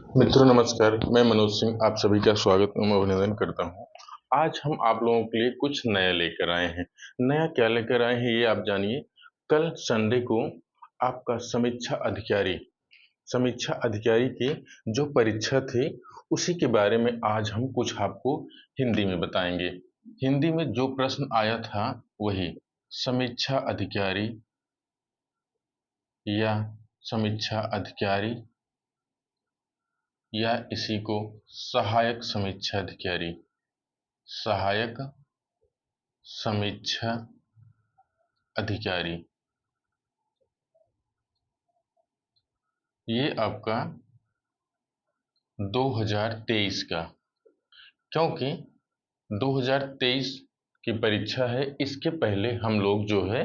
मित्रों नमस्कार, मैं मनोज सिंह आप सभी का स्वागत एवं अभिनंदन करता हूं। आज हम आप लोगों के लिए कुछ नया लेकर आए हैं। नया क्या लेकर आए हैं ये आप जानिए। कल संडे को आपका समीक्षा अधिकारी की जो परीक्षा थी उसी के बारे में आज हम कुछ आपको हिंदी में बताएंगे। हिंदी में जो प्रश्न आया था वही समीक्षा अधिकारी या समीक्षा अधिकारी या इसी को सहायक समीक्षा अधिकारी, सहायक समीक्षा अधिकारी, ये आपका 2023 का, क्योंकि 2023 की परीक्षा है। इसके पहले हम लोग जो है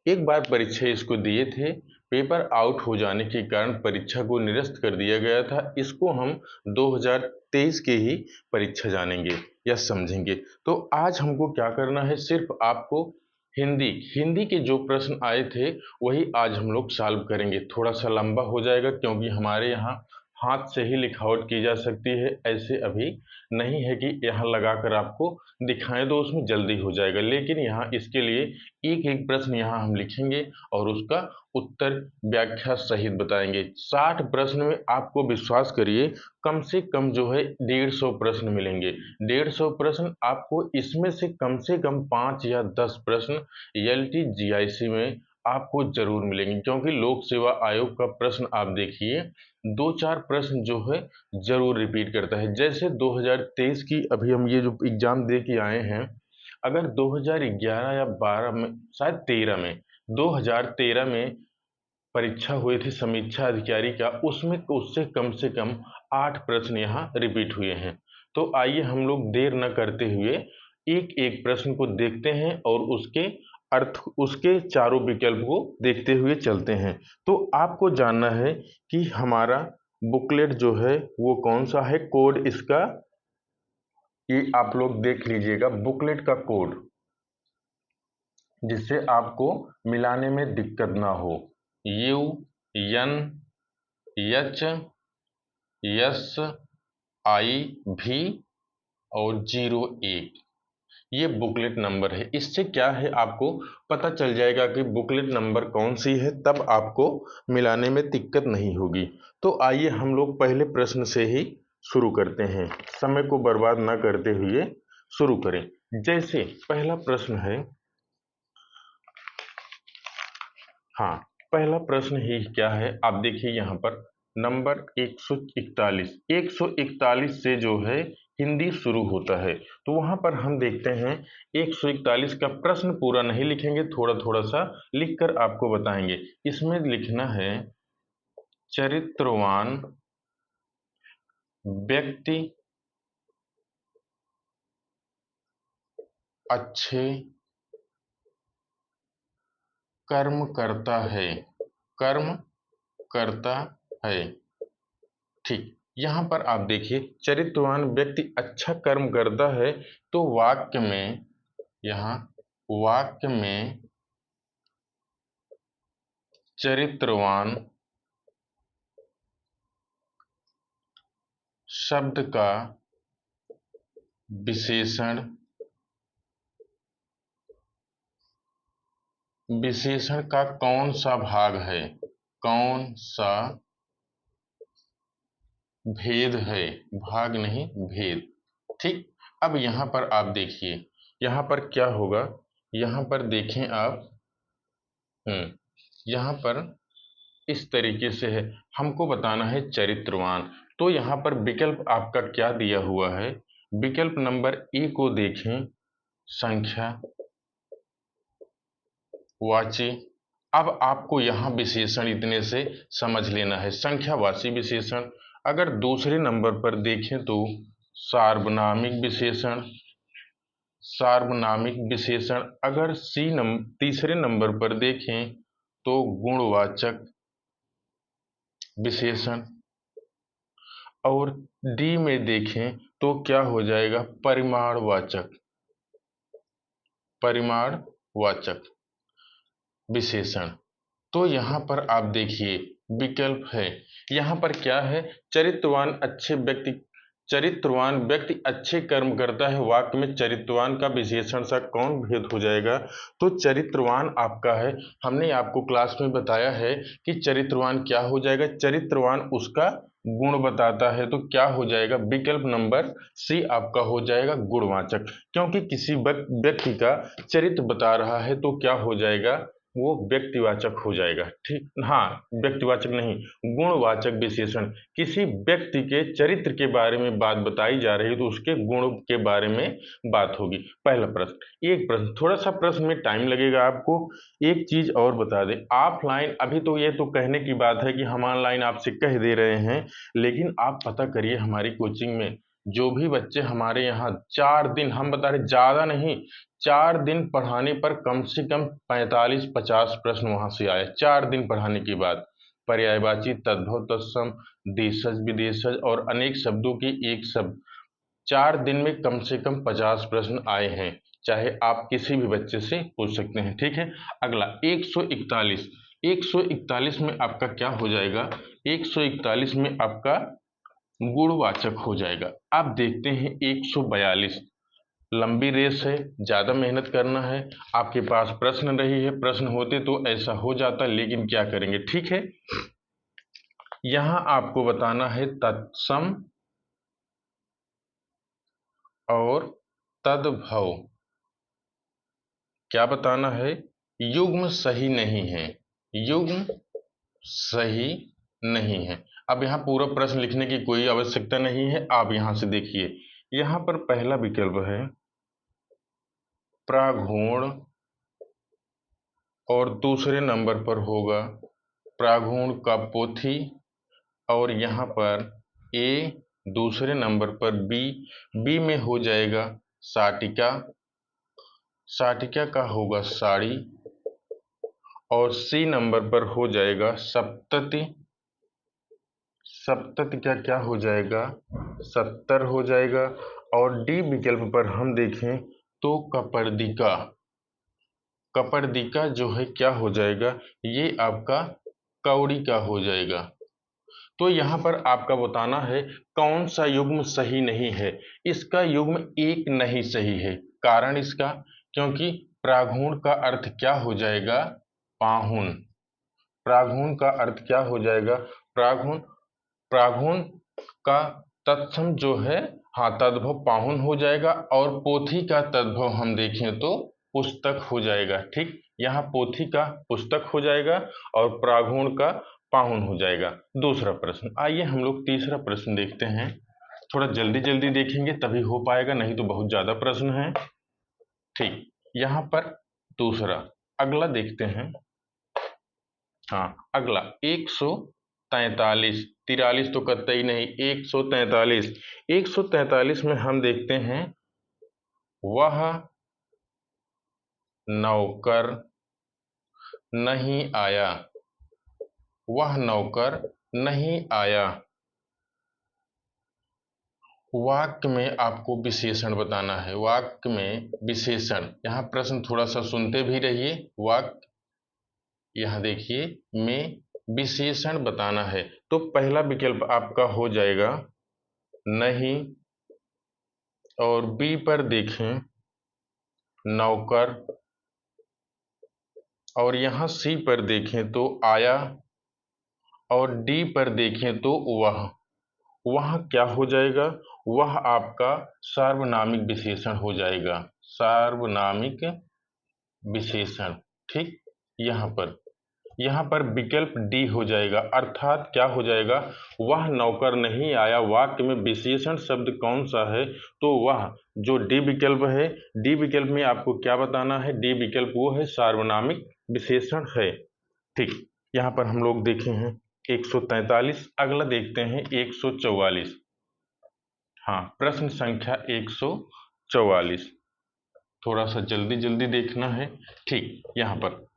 एक बार परीक्षा इसको दिए थे, पेपर आउट हो जाने के कारण परीक्षा को निरस्त कर दिया गया था। इसको हम 2023 के ही परीक्षा जानेंगे या समझेंगे। तो आज हमको क्या करना है, सिर्फ आपको हिंदी हिंदी के जो प्रश्न आए थे वही आज हम लोग सॉल्व करेंगे। थोड़ा सा लंबा हो जाएगा क्योंकि हमारे यहाँ हाथ से ही लिखावट की जा सकती है, ऐसे अभी नहीं है कि यहाँ लगाकर आपको दिखाएं तो उसमें जल्दी हो जाएगा। लेकिन यहाँ इसके लिए एक एक प्रश्न यहाँ हम लिखेंगे और उसका उत्तर व्याख्या सहित बताएंगे। 60 प्रश्न में आपको विश्वास करिए कम से कम जो है 150 प्रश्न मिलेंगे। 150 प्रश्न आपको, इसमें से कम 5 या 10 प्रश्न एलटी जीआईसी में आपको जरूर मिलेंगे, क्योंकि लोक सेवा आयोग का प्रश्न आप देखिए 2-4 प्रश्न जो है जरूर रिपीट करता है। जैसे 2023 की अभी हम ये जो एग्जाम दे के आए हैं, अगर 2011 या 12 में, शायद 13 में, 2013 में परीक्षा हुई थी समीक्षा अधिकारी का, उसमें तो उससे कम से कम 8 प्रश्न यहाँ रिपीट हुए हैं। तो आइए हम लोग देर न करते हुए एक एक प्रश्न को देखते हैं और उसके अर्थ, उसके चारों विकल्प को देखते हुए चलते हैं। तो आपको जानना है कि हमारा बुकलेट जो है वो कौन सा है, कोड इसका, ये आप लोग देख लीजिएगा बुकलेट का कोड, जिससे आपको मिलाने में दिक्कत ना हो। U N H S I भी और 01, ये बुकलेट नंबर है। इससे क्या है, आपको पता चल जाएगा कि बुकलेट नंबर कौन सी है, तब आपको मिलाने में दिक्कत नहीं होगी। तो आइए हम लोग पहले प्रश्न से ही शुरू करते हैं, समय को बर्बाद ना करते हुए शुरू करें। जैसे पहला प्रश्न है, हाँ, पहला प्रश्न ही क्या है आप देखिए यहाँ पर, नंबर 141, 141 से जो है हिंदी शुरू होता है। तो वहां पर हम देखते हैं 141 का प्रश्न पूरा नहीं लिखेंगे, थोड़ा थोड़ा सा लिखकर आपको बताएंगे। इसमें लिखना है चरित्रवान व्यक्ति अच्छे कर्म करता है, कर्म करता है। ठीक, यहां पर आप देखिए चरित्रवान व्यक्ति अच्छा कर्म करता है, तो वाक्य में, यहां वाक्य में चरित्रवान शब्द का विशेषण, विशेषण का कौन सा भाग है, कौन सा भेद है, भाग नहीं भेद। ठीक, अब यहां पर आप देखिए, यहां पर क्या होगा, यहां पर देखें आप, यहां पर इस तरीके से है, हमको बताना है चरित्रवान। तो यहां पर विकल्प आपका क्या दिया हुआ है, विकल्प नंबर ए को देखें, संख्या वाची। अब आपको यहां विशेषण इतने से समझ लेना है, संख्यावाची विशेषण। अगर दूसरे नंबर पर देखें तो सार्वनामिक विशेषण, सार्वनामिक विशेषण। अगर तीसरे नंबर पर देखें तो गुणवाचक विशेषण, और डी में देखें तो क्या हो जाएगा, परिमाणवाचक, परिमाणवाचक विशेषण। तो यहां पर आप देखिए विकल्प है। यहाँ पर क्या है, चरित्रवान व्यक्ति अच्छे कर्म करता है। वाक्य में चरित्रवान का विशेषण सा कौन भेद हो जाएगा, तो चरित्रवान आपका है। हमने आपको क्लास में बताया है कि चरित्रवान क्या हो जाएगा, चरित्रवान उसका गुण बताता है, तो क्या हो जाएगा, विकल्प नंबर सी आपका हो जाएगा गुणवाचक। क्योंकि किसी व्यक्ति का चरित्र बता रहा है तो क्या हो जाएगा, वो व्यक्तिवाचक हो जाएगा। ठीक, हाँ, व्यक्तिवाचक नहीं, गुणवाचक विशेषण। किसी व्यक्ति के चरित्र के बारे में बात बताई जा रही है तो उसके गुण के बारे में बात होगी। पहला प्रश्न। एक प्रश्न, थोड़ा सा प्रश्न में टाइम लगेगा आपको। एक चीज और बता दें, ऑफलाइन अभी तो ये तो कहने की बात है कि हम ऑनलाइन आपसे कह दे रहे हैं, लेकिन आप पता करिए हमारी कोचिंग में जो भी बच्चे हमारे यहाँ 4 दिन, हम बता रहे ज़्यादा नहीं, 4 दिन पढ़ाने पर कम से कम 45-50 प्रश्न वहां से आए। 4 दिन पढ़ाने के बाद पर्यायवाची, तद्भव, तत्सम, देशज, विदेशज और अनेक शब्दों के एक शब्द, 4 दिन में कम से कम 50 प्रश्न आए हैं। चाहे आप किसी भी बच्चे से पूछ सकते हैं। ठीक है, अगला 141। 141 में आपका क्या हो जाएगा, 141 में आपका गुणवाचक हो जाएगा। आप देखते हैं 142, लंबी रेस है, ज्यादा मेहनत करना है, आपके पास प्रश्न नहीं है, प्रश्न होते तो ऐसा हो जाता, लेकिन क्या करेंगे। ठीक है, यहां आपको बताना है तत्सम और तद्भव। क्या बताना है, युग्म सही नहीं है, युग्म सही नहीं है। अब यहाँ पूरा प्रश्न लिखने की कोई आवश्यकता नहीं है, आप यहां से देखिए, यहां पर पहला विकल्प है प्राघूण और दूसरे नंबर पर होगा प्राघूण का पोथी, और यहाँ पर ए, दूसरे नंबर पर बी, बी में हो जाएगा साटिका, साटिका का होगा साड़ी, और सी नंबर पर हो जाएगा सप्तति, सप्तति का क्या हो जाएगा, 70 हो जाएगा। और डी विकल्प पर हम देखें तो कपर्दिका, कपर्दिका जो है क्या हो जाएगा, ये आपका कौड़ी का हो जाएगा। तो यहाँ पर आपका बताना है कौन सा युग्म सही नहीं है। इसका युग्म एक नहीं सही है। कारण इसका, क्योंकि प्राघूण का अर्थ क्या हो जाएगा, पाहुन। प्राघूण का अर्थ क्या हो जाएगा, प्राघूण, प्राघूण का तत्सम जो है, हाँ, तद्भव पाहुन हो जाएगा, और पोथी का तद्भव हम देखें तो पुस्तक हो जाएगा। ठीक, यहाँ पोथी का पुस्तक हो जाएगा और प्राघूण का पाहुन हो जाएगा। दूसरा प्रश्न। आइए हम लोग तीसरा प्रश्न देखते हैं। थोड़ा जल्दी जल्दी देखेंगे तभी हो पाएगा, नहीं तो बहुत ज्यादा प्रश्न है। ठीक, यहाँ पर दूसरा, अगला देखते हैं। हाँ, अगला 143, 43 तो कतई नहीं, 143। 143 में हम देखते हैं वह नौकर नहीं आया, वह नौकर नहीं आया। वाक्य में आपको विशेषण बताना है, वाक्य में विशेषण। यहाँ प्रश्न थोड़ा सा सुनते भी रहिए। वाक्य, यहाँ देखिए, में विशेषण बताना है, तो पहला विकल्प आपका हो जाएगा नहीं, और बी पर देखें नौकर, और यहाँ सी पर देखें तो आया, और डी पर देखें तो वह। वह क्या हो जाएगा, वह आपका सार्वनामिक विशेषण हो जाएगा, सार्वनामिक विशेषण। ठीक, यहाँ पर विकल्प डी हो जाएगा, अर्थात क्या हो जाएगा, वह नौकर नहीं आया। वाक्य में विशेषण शब्द कौन सा है, तो वह जो डी विकल्प है, डी विकल्प में आपको क्या बताना है, डी विकल्प वो है सार्वनामिक विशेषण है। ठीक, यहाँ पर हम लोग देखे हैं 143। अगला देखते हैं 144। हाँ, प्रश्न संख्या 144, थोड़ा सा जल्दी जल्दी देखना है। ठीक, यहाँ पर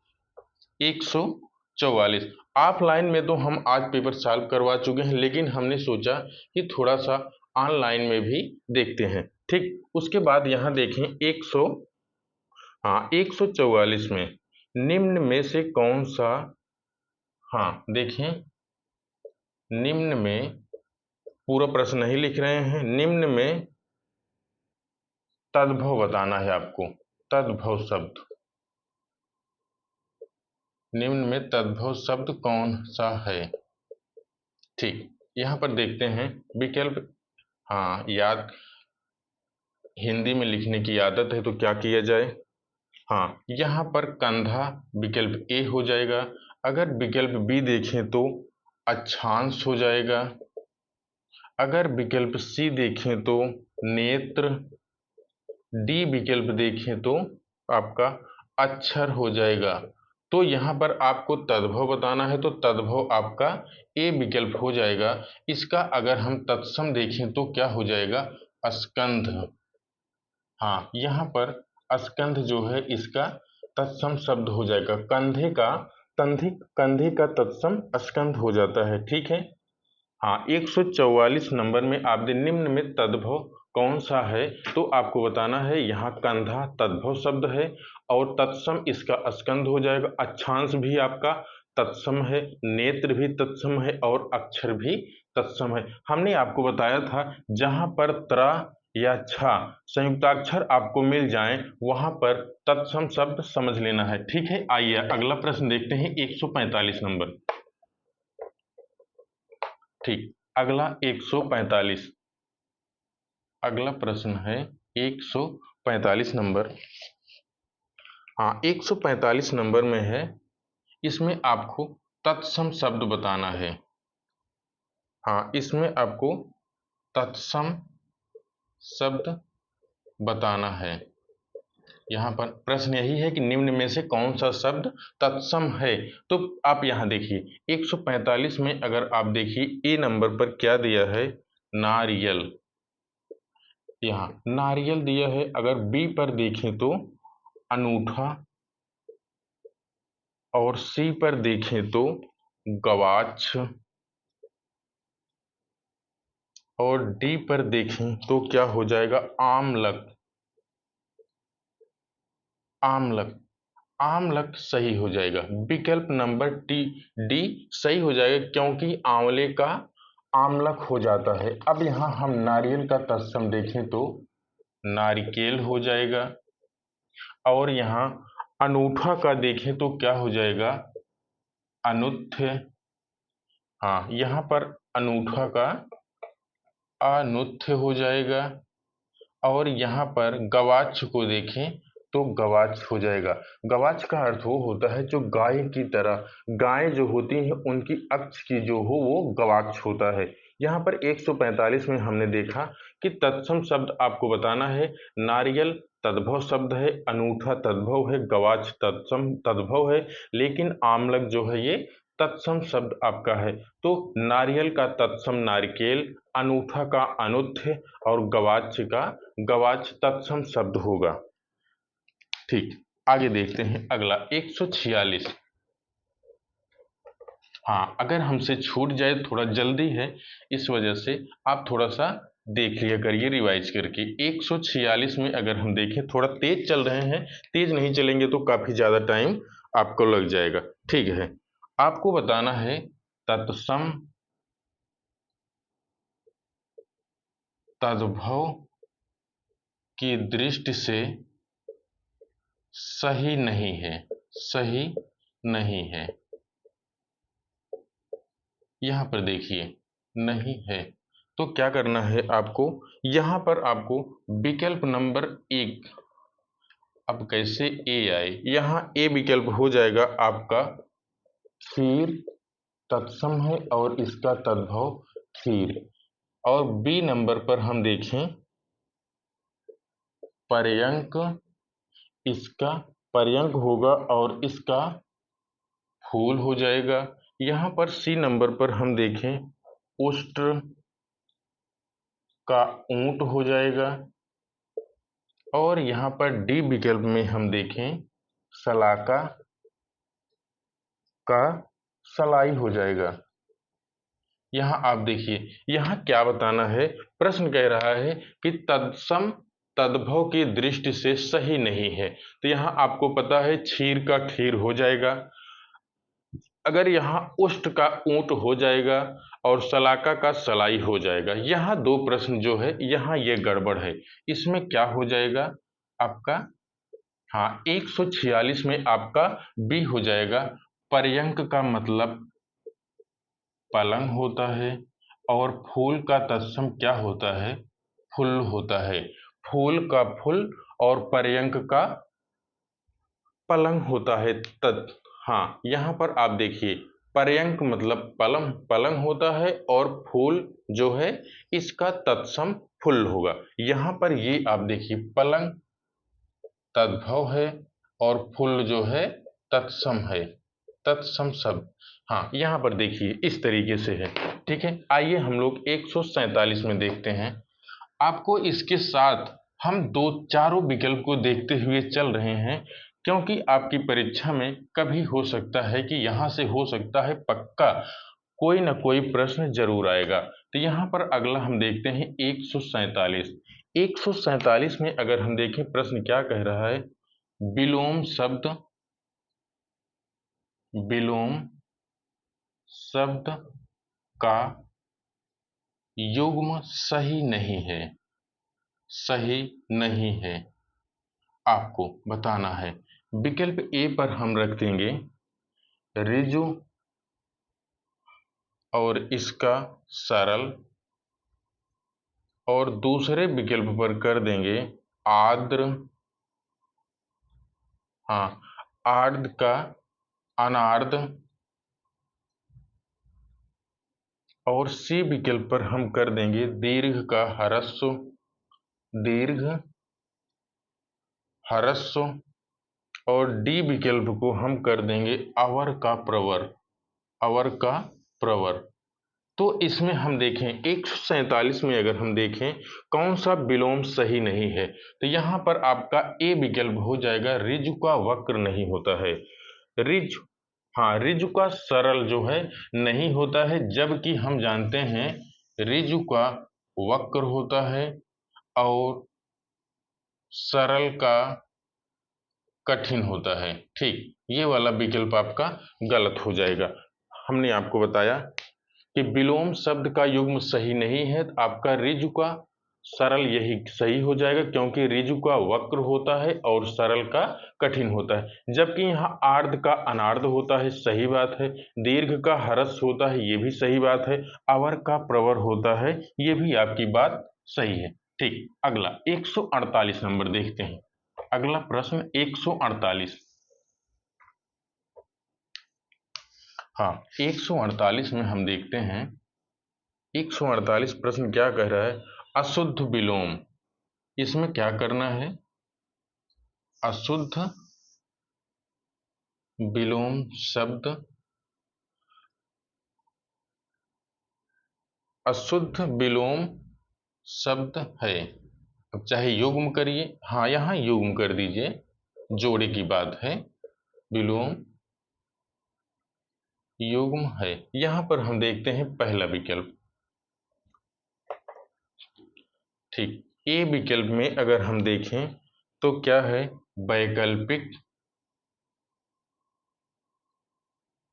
144। ऑफलाइन में तो हम आज पेपर सॉल्व करवा चुके हैं, लेकिन हमने सोचा कि थोड़ा सा ऑनलाइन में भी देखते हैं। ठीक, उसके बाद यहाँ देखें 144 में निम्न में से कौन सा, हाँ देखें, निम्न में, पूरा प्रश्न नहीं लिख रहे हैं, निम्न में तद्भव बताना है आपको। तद्भव शब्द, निम्न में तद्भव शब्द कौन सा है? ठीक, यहाँ पर देखते हैं विकल्प। हाँ, याद, हिंदी में लिखने की आदत है तो क्या किया जाए। हाँ, यहाँ पर कंधा विकल्प ए हो जाएगा। अगर विकल्प बी देखें तो अक्षांश हो जाएगा। अगर विकल्प सी देखें तो नेत्र। डी विकल्प देखें तो आपका अक्षर हो जाएगा। तो यहाँ पर आपको तद्भव बताना है तो तद्भव आपका ए विकल्प हो जाएगा। इसका अगर हम तत्सम देखें तो क्या हो जाएगा? स्कंध। हाँ, यहाँ पर स्कंध जो है इसका तत्सम शब्द हो जाएगा। कंधे का तत्सम स्कंध हो जाता है। ठीक है। हाँ, 144 नंबर में आपने निम्न में तद्भव कौन सा है तो आपको बताना है। यहाँ कंधा तद्भव शब्द है और तत्सम इसका स्कंध हो जाएगा। अक्षांश भी आपका तत्सम है, नेत्र भी तत्सम है और अक्षर भी तत्सम है। हमने आपको बताया था जहां पर त्रा या छा संयुक्ताक्षर आपको मिल जाए वहां पर तत्सम शब्द समझ लेना है। ठीक है, आइए अगला प्रश्न देखते हैं 145 नंबर। ठीक, अगला 145, अगला प्रश्न है 145 नंबर। हाँ, 145 नंबर में है, इसमें आपको तत्सम शब्द बताना है। हाँ, इसमें आपको तत्सम शब्द बताना है। यहाँ पर प्रश्न यही है कि निम्न में से कौन सा शब्द तत्सम है। तो आप यहाँ देखिए 145 में अगर आप देखिए ए नंबर पर क्या दिया है? नारियल। यहाँ नारियल दिया है। अगर बी पर देखें तो अनूठा और सी पर देखें तो गवाक्ष और डी पर देखें तो क्या हो जाएगा? आमलक। आमलक, आमलक सही हो जाएगा। विकल्प नंबर डी सही हो जाएगा क्योंकि आंवले का आमलक हो जाता है। अब यहाँ हम नारियल का तत्सम देखें तो नारिकेल हो जाएगा और यहाँ अनूठा का देखें तो क्या हो जाएगा? अनुत्य। हाँ, यहाँ पर अनूठा का अनुत्य हो जाएगा और यहाँ पर गवाक्ष को देखें तो गवाक्ष हो जाएगा। गवाक्ष का अर्थ वो होता है जो गाय की तरह, गाय जो होती है उनकी अक्ष की जो हो वो गवाक्ष होता है। यहाँ पर 145 में हमने देखा कि तत्सम शब्द आपको बताना है। नारियल तद्भव शब्द है, अनूठा तद्भव है, गवाक्ष तत्सम तद्भव है, लेकिन आमलक जो है ये तत्सम शब्द आपका है। तो नारियल का तत्सम नारिकेल, अनूठा का अनुत्य और गवाक्ष का गवाक्ष तत्सम शब्द होगा। ठीक, आगे देखते हैं अगला 146। हाँ, अगर हमसे छूट जाए, थोड़ा जल्दी है इस वजह से आप थोड़ा सा देख लिया करिए रिवाइज करके। 146 में अगर हम देखें, थोड़ा तेज चल रहे हैं, तेज नहीं चलेंगे तो काफी ज्यादा टाइम आपको लग जाएगा। ठीक है, आपको बताना है तत्सम तद्भव की दृष्टि से सही नहीं है। सही नहीं है, यहां पर देखिए नहीं है तो क्या करना है आपको? यहां पर आपको विकल्प नंबर एक, अब कैसे ए आए? यहां ए विकल्प हो जाएगा आपका क्षीर, तत्सम है और इसका तद्भव क्षीर। और बी नंबर पर हम देखें पर्यंक, इसका पर्यंक होगा और इसका फूल हो जाएगा। यहाँ पर सी नंबर पर हम देखें उष्ट्र का ऊंट हो जाएगा और यहाँ पर डी विकल्प में हम देखें सलाका का सलाई हो जाएगा। यहाँ आप देखिए, यहाँ क्या बताना है? प्रश्न कह रहा है कि तत्सम तद्भव की दृष्टि से सही नहीं है। तो यहाँ आपको पता है क्षीर का खीर हो जाएगा, अगर यहाँ उष्ट का ऊंट हो जाएगा और सलाका का सलाई हो जाएगा, यहाँ दो प्रश्न जो है यहाँ ये गड़बड़ है। इसमें क्या हो जाएगा आपका, हाँ 146 में आपका बी हो जाएगा। पर्यंक का मतलब पलंग होता है और फूल का तत्सम क्या होता है, फुल होता है। फूल का फुल और पर्यंक का पलंग होता है तत्। हाँ यहाँ पर आप देखिए, पर्यंक मतलब पलंग पलंग होता है और फूल जो है इसका तत्सम फुल होगा। यहाँ पर ये आप देखिए पलंग तद्भव है और फुल जो है तत्सम है, तत्सम शब्द। हाँ यहाँ पर देखिए इस तरीके से है। ठीक है, आइए हम लोग 147 में देखते हैं। आपको इसके साथ हम दो चारों विकल्प को देखते हुए चल रहे हैं, क्योंकि आपकी परीक्षा में कभी हो सकता है कि यहाँ से हो सकता है पक्का कोई ना कोई प्रश्न जरूर आएगा। तो यहाँ पर अगला हम देखते हैं 147। 147 में अगर हम देखें प्रश्न क्या कह रहा है, विलोम शब्द, विलोम शब्द का युग्म सही नहीं है, सही नहीं है, आपको बताना है। विकल्प ए पर हम रख देंगे रिजु और इसका सरल, और दूसरे विकल्प पर कर देंगे आर्द्र, हाँ आर्द्र का अनार्द्र, और सी विकल्प पर हम कर देंगे दीर्घ का ह्रस्व, दीर्घ ह्रस्व, और डी विकल्प को हम कर देंगे अवर का प्रवर, अवर का प्रवर। तो इसमें हम देखें 147 में अगर हम देखें कौन सा विलोम सही नहीं है, तो यहाँ पर आपका ए विकल्प हो जाएगा ऋजु का वक्र नहीं होता है। ऋजु, हाँ ऋजु का सरल जो है नहीं होता है, जबकि हम जानते हैं ऋजु का वक्र होता है और सरल का कठिन होता है। ठीक, ये वाला विकल्प आपका गलत हो जाएगा। हमने आपको बताया कि विलोम शब्द का युग्म सही नहीं है, तो आपका ऋजु का सरल यही सही हो जाएगा, क्योंकि ऋजु का वक्र होता है और सरल का कठिन होता है। जबकि यहाँ आर्ध का अनार्ध होता है, सही बात है। दीर्घ का ह्रस्व होता है, ये भी सही बात है। अवर का प्रवर होता है, ये भी आपकी बात सही है। ठीक, अगला 148 नंबर देखते हैं। अगला प्रश्न 148। हाँ 148 में हम देखते हैं 148 प्रश्न क्या कह रहा है, अशुद्ध विलोम। इसमें क्या करना है, अशुद्ध विलोम शब्द, अशुद्ध विलोम शब्द है। अब चाहे युग्म करिए, हाँ यहाँ युग्म कर दीजिए, जोड़े की बात है, विलोम युग्म है। यहां पर हम देखते हैं पहला विकल्प। ठीक, ए विकल्प में अगर हम देखें तो क्या है, वैकल्पिक,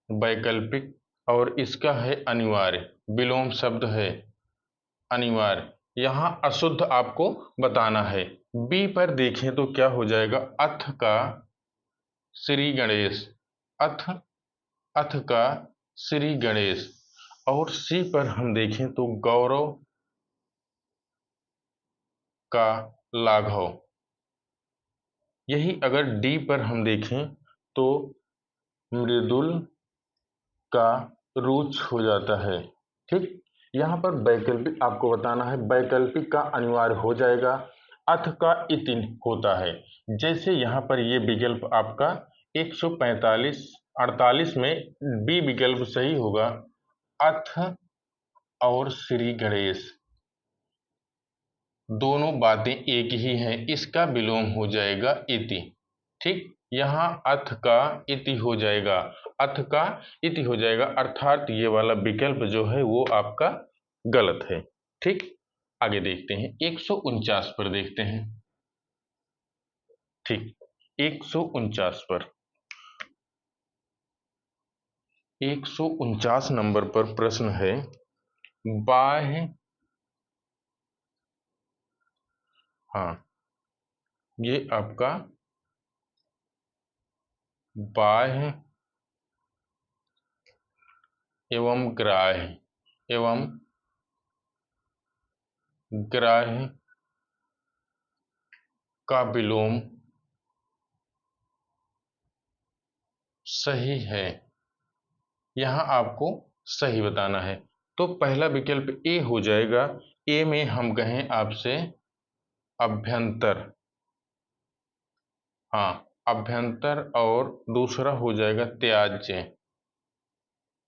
वैकल्पिक, और इसका है अनिवार्य, विलोम शब्द है अनिवार्य। यहां अशुद्ध आपको बताना है। बी पर देखें तो क्या हो जाएगा, अथ का श्री गणेश, अथ, अथ का श्री गणेश, और सी पर हम देखें तो गौरव का लाघव। यही अगर डी पर हम देखें तो मृदुल का रुच हो जाता है। ठीक, यहाँ पर वैकल्पिक आपको बताना है, वैकल्पिक का अनिवार्य हो जाएगा, अथ का इति होता है। जैसे यहाँ पर ये विकल्प आपका 145 48 में बी विकल्प सही होगा, अथ और श्री गणेश दोनों बातें एक ही हैं, इसका विलोम हो जाएगा इति। ठीक, यहाँ अथ का इति हो जाएगा, अथ का इति हो जाएगा, अर्थात ये वाला विकल्प जो है वो आपका गलत है। ठीक, आगे देखते हैं 149 पर देखते हैं। ठीक, 149 पर 149 नंबर पर प्रश्न है, बाह्य, हाँ, ये आपका बाह्य एवं ग्राह्य का विलोम सही है। यहां आपको सही बताना है। तो पहला विकल्प ए हो जाएगा। ए में हम कहें आपसे अभ्यंतर, हाँ, अभ्यंतर, और दूसरा हो जाएगा त्याज्य,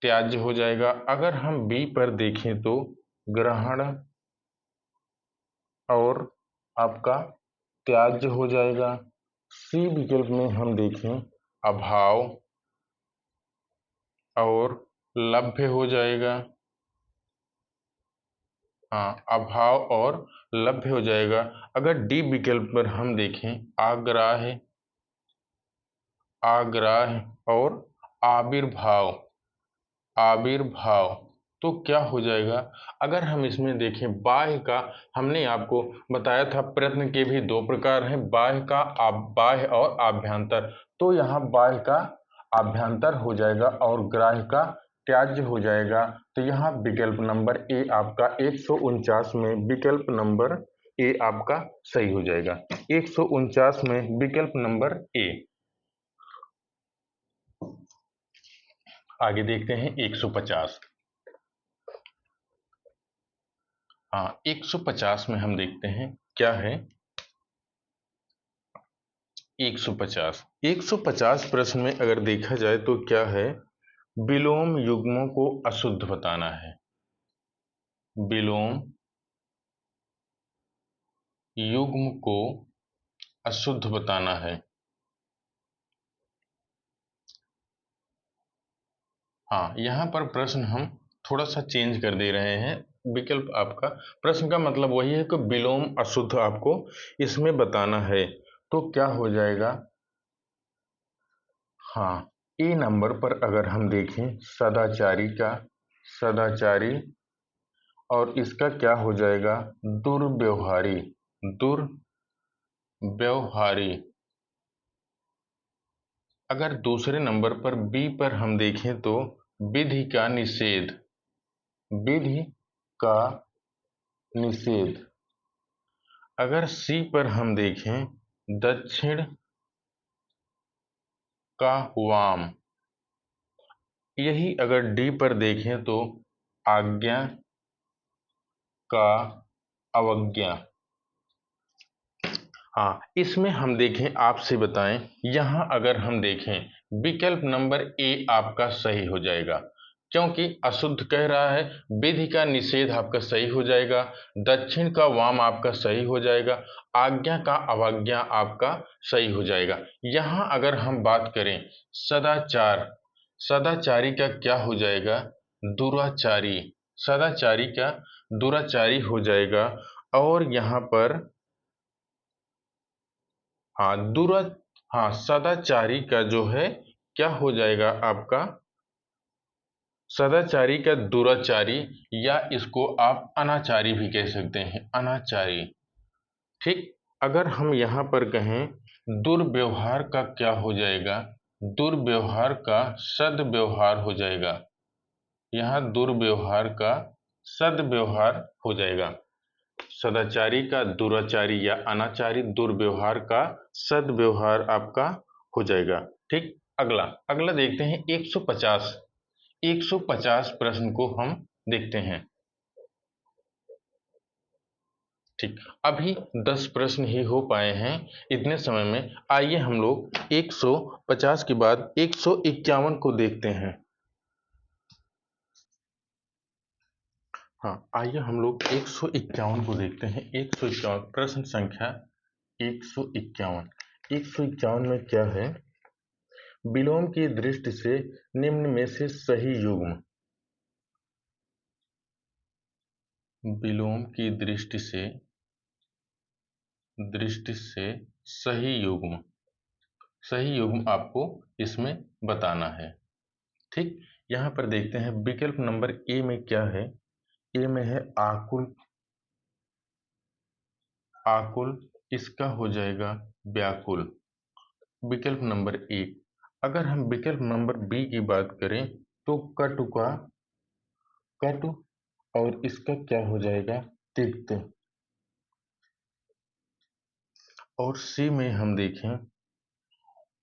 त्याज्य हो जाएगा। अगर हम बी पर देखें तो ग्रहण और आपका त्याज्य हो जाएगा। सी विकल्प में हम देखें अभाव और लभ्य हो जाएगा, हाँ, अभाव और लभ्य हो जाएगा। अगर डी विकल्प पर हम देखें आग्राह्य, आग्राह्य और आविर्भाव, आविर्भाव, तो क्या हो जाएगा? अगर हम इसमें देखें बाह्य का, हमने आपको बताया था प्रश्न के भी दो प्रकार हैं, बाह्य का, बाह्य और आभ्यंतर। तो यहाँ बाह्य का आभ्यंतर हो जाएगा और ग्राह्य का त्याज्य हो जाएगा। तो यहाँ विकल्प नंबर ए आपका 149 में विकल्प नंबर ए आपका सही हो जाएगा। 149 में विकल्प नंबर ए। आगे देखते हैं 150। हाँ, 150 में हम देखते हैं क्या है। 150, 150 प्रश्न में अगर देखा जाए तो क्या है, विलोम युग्मों को अशुद्ध बताना है। विलोम युग्म को अशुद्ध बताना है। हाँ, यहाँ पर प्रश्न हम थोड़ा सा चेंज कर दे रहे हैं। विकल्प आपका, प्रश्न का मतलब वही है कि विलोम अशुद्ध आपको इसमें बताना है। तो क्या हो जाएगा? हाँ, ए नंबर पर अगर हम देखें सदाचारी का, सदाचारी, और इसका क्या हो जाएगा? दुर्व्यवहारी, दुर्व्यवहारी। अगर दूसरे नंबर पर बी पर हम देखें तो विधि का निषेध, विधि का निषेध। अगर सी पर हम देखें दक्षिण का वाम। यही अगर डी पर देखें तो आज्ञा का अवज्ञा। हाँ, इसमें हम देखें, आपसे बताएं, यहां अगर हम देखें विकल्प नंबर ए आपका सही हो जाएगा, क्योंकि अशुद्ध कह रहा है। विधि का निषेध आपका सही हो जाएगा, दक्षिण का वाम आपका सही हो जाएगा, आज्ञा का अवज्ञा आपका सही हो जाएगा। यहां अगर हम बात करें सदाचार, सदाचारी का क्या हो जाएगा? दुराचारी, सदाचारी का दुराचारी हो जाएगा। और यहाँ पर हाँ, हाँ, सदाचारी का जो है क्या हो जाएगा आपका? सदाचारी का दुराचारी, या इसको आप अनाचारी भी कह सकते हैं, अनाचारी। ठीक। अगर हम यहाँ पर कहें दुर्व्यवहार का क्या हो जाएगा? दुर्व्यवहार का सद्व्यवहार हो जाएगा। यहाँ दुर्व्यवहार का सद्व्यवहार हो जाएगा। सदाचारी का दुराचारी या अनाचारी, दुर्व्यवहार का सद्व्यवहार आपका हो जाएगा। ठीक। अगला अगला देखते हैं 150। 150 प्रश्न को हम देखते हैं। ठीक, अभी 10 प्रश्न ही हो पाए हैं इतने समय में। आइए हम लोग 150 के बाद 151 को देखते हैं। हाँ, आइए हम लोग 151 को देखते हैं। 151 प्रश्न संख्या 151। 151 में क्या है? विलोम की दृष्टि से निम्न में से सही युग्म, विलोम की दृष्टि से सही युग्म, सही युग्म आपको इसमें बताना है। ठीक, यहाँ पर देखते हैं विकल्प नंबर ए में क्या है। ए में है आकुल, आकुल, इसका हो जाएगा व्याकुल, विकल्प नंबर ए। अगर हम विकल्प नंबर बी की बात करें तो कटु का कटु, और इसका क्या हो जाएगा तिक्त। और सी में हम देखें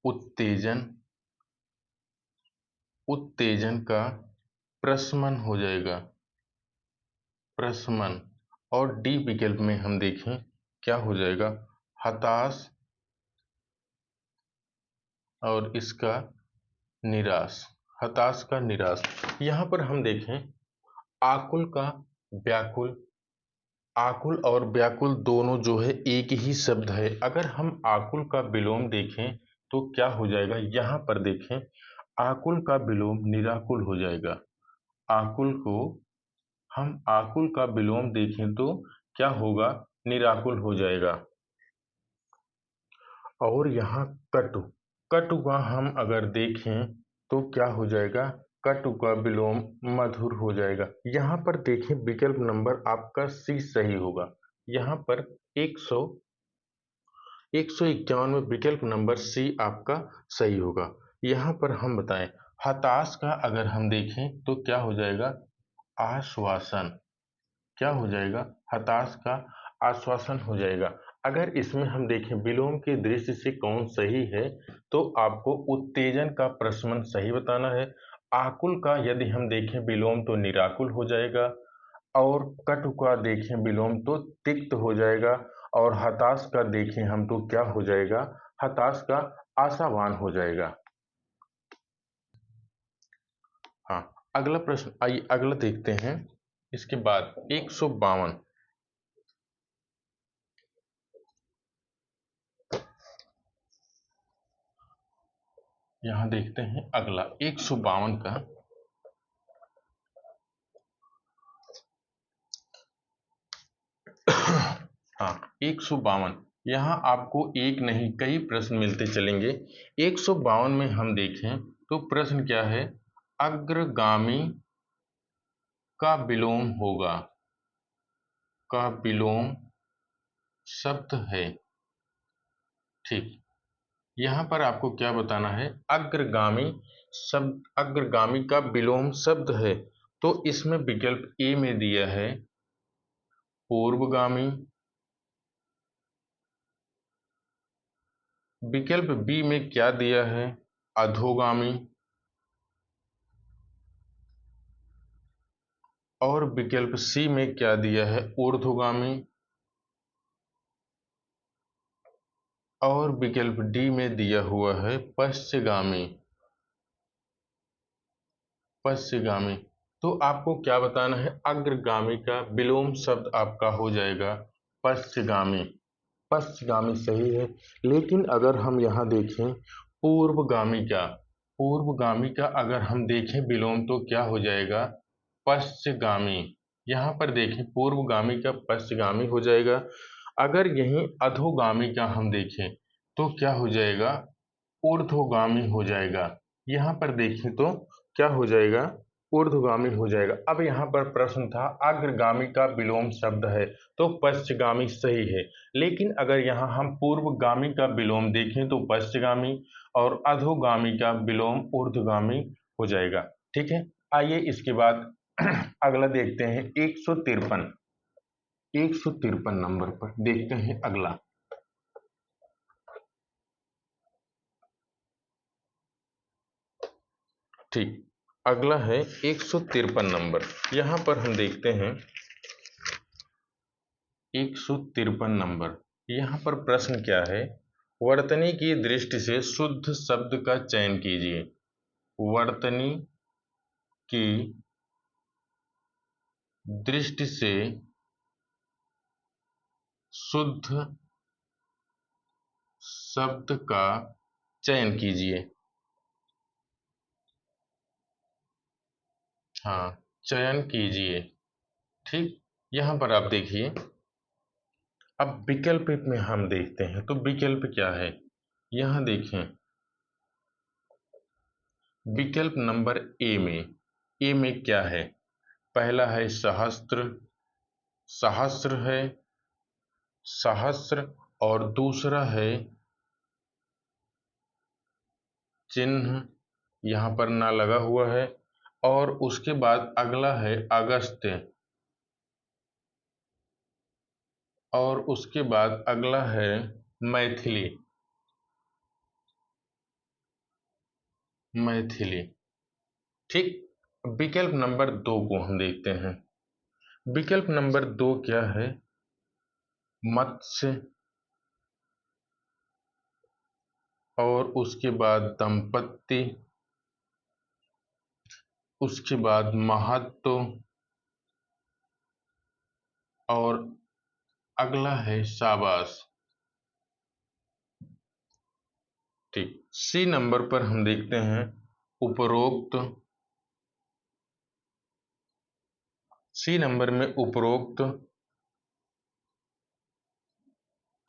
उत्तेजन, उत्तेजन का प्रशमन हो जाएगा, प्रशमन। और डी विकल्प में हम देखें क्या हो जाएगा हताश, और इसका निराश, हताश का निराश। यहाँ पर हम देखें आकुल का व्याकुल, आकुल और व्याकुल दोनों जो है एक ही शब्द है। अगर हम आकुल का विलोम देखें तो क्या हो जाएगा, यहाँ पर देखें आकुल का विलोम निराकुल हो जाएगा। आकुल को हम आकुल का विलोम देखें तो क्या होगा, निराकुल हो जाएगा। और यहाँ कटु, कटु का हम अगर देखें तो क्या हो जाएगा, कटु का विलोम मधुर हो जाएगा। यहाँ पर देखें विकल्प नंबर आपका सी सही होगा। यहाँ पर 151 में विकल्प नंबर सी आपका सही होगा। यहाँ पर हम बताएं हताश का अगर हम देखें तो क्या हो जाएगा आश्वासन, क्या हो जाएगा हताश का आश्वासन हो जाएगा। अगर इसमें हम देखें विलोम की दृष्टि से कौन सही है तो आपको उत्तेजन का प्रशमन सही बताना है। आकुल का यदि हम देखें विलोम तो निराकुल हो जाएगा, और कटु का देखें विलोम तो तिक्त हो जाएगा, और हताश का देखें हम तो क्या हो जाएगा, हताश का आशावान हो जाएगा। हाँ, अगला प्रश्न आइए अगला देखते हैं। इसके बाद 152, यहां देखते हैं अगला 152 का। हाँ, 152, यहाँ आपको एक नहीं कई प्रश्न मिलते चलेंगे। 152 में हम देखें तो प्रश्न क्या है, अग्रगामी का विलोम होगा, का विलोम शब्द है। ठीक, यहाँ पर आपको क्या बताना है, अग्रगामी शब्द, अग्रगामी का विलोम शब्द है। तो इसमें विकल्प ए में दिया है पूर्वगामी, विकल्प बी में क्या दिया है अधोगामी, और विकल्प सी में क्या दिया है ऊर्ध्वगामी, और विकल्प डी में दिया हुआ है पश्चगामी, पश्चगामी। तो आपको क्या बताना है, अग्रगामी का विलोम शब्द आपका हो जाएगा पश्चगामी, पश्चगामी सही है। लेकिन अगर हम यहाँ देखें पूर्वगामी का, पूर्वगामी का अगर हम देखें विलोम तो क्या हो जाएगा पश्चगामी। यहाँ पर देखें पूर्वगामी का पश्चगामी हो जाएगा। अगर यहीं अधोगामी का हम देखें तो क्या हो जाएगा ऊर्ध्वगामी हो जाएगा। यहाँ पर देखें तो क्या हो जाएगा ऊर्ध्वगामी हो जाएगा। अब यहाँ पर प्रश्न था अग्रगामी का विलोम शब्द है तो पश्चगामी सही है। लेकिन अगर यहाँ हम पूर्वगामी का विलोम देखें तो पश्चगामी, और अधोगामी का विलोम ऊर्ध्वगामी हो जाएगा। ठीक है, आइए इसके बाद अगला देखते हैं 153, 153 नंबर पर देखते हैं अगला। ठीक, अगला है 153 नंबर। यहाँ पर हम देखते हैं 153 नंबर। यहाँ पर प्रश्न क्या है, वर्तनी की दृष्टि से शुद्ध शब्द का चयन कीजिए। वर्तनी की दृष्टि से शुद्ध शब्द का चयन कीजिए। हाँ, चयन कीजिए। ठीक, यहाँ पर आप देखिए, अब विकल्प में हम देखते हैं तो विकल्प क्या है, यहाँ देखें विकल्प नंबर ए में ए में क्या है? पहला है सहस्त्र, सहस्त्र है सहस्त्र, और दूसरा है चिन्ह, यहाँ पर ना लगा हुआ है। और उसके बाद अगला है अगस्त्य, और उसके बाद अगला है मैथिली, मैथिली। ठीक। विकल्प नंबर 2 को हम देखते हैं। विकल्प नंबर 2 क्या है? मत्स्य, और उसके बाद दंपत्ति, उसके बाद महत्व, और अगला है शाबाश। ठीक। सी नंबर पर हम देखते हैं उपरोक्त, सी नंबर में उपरोक्त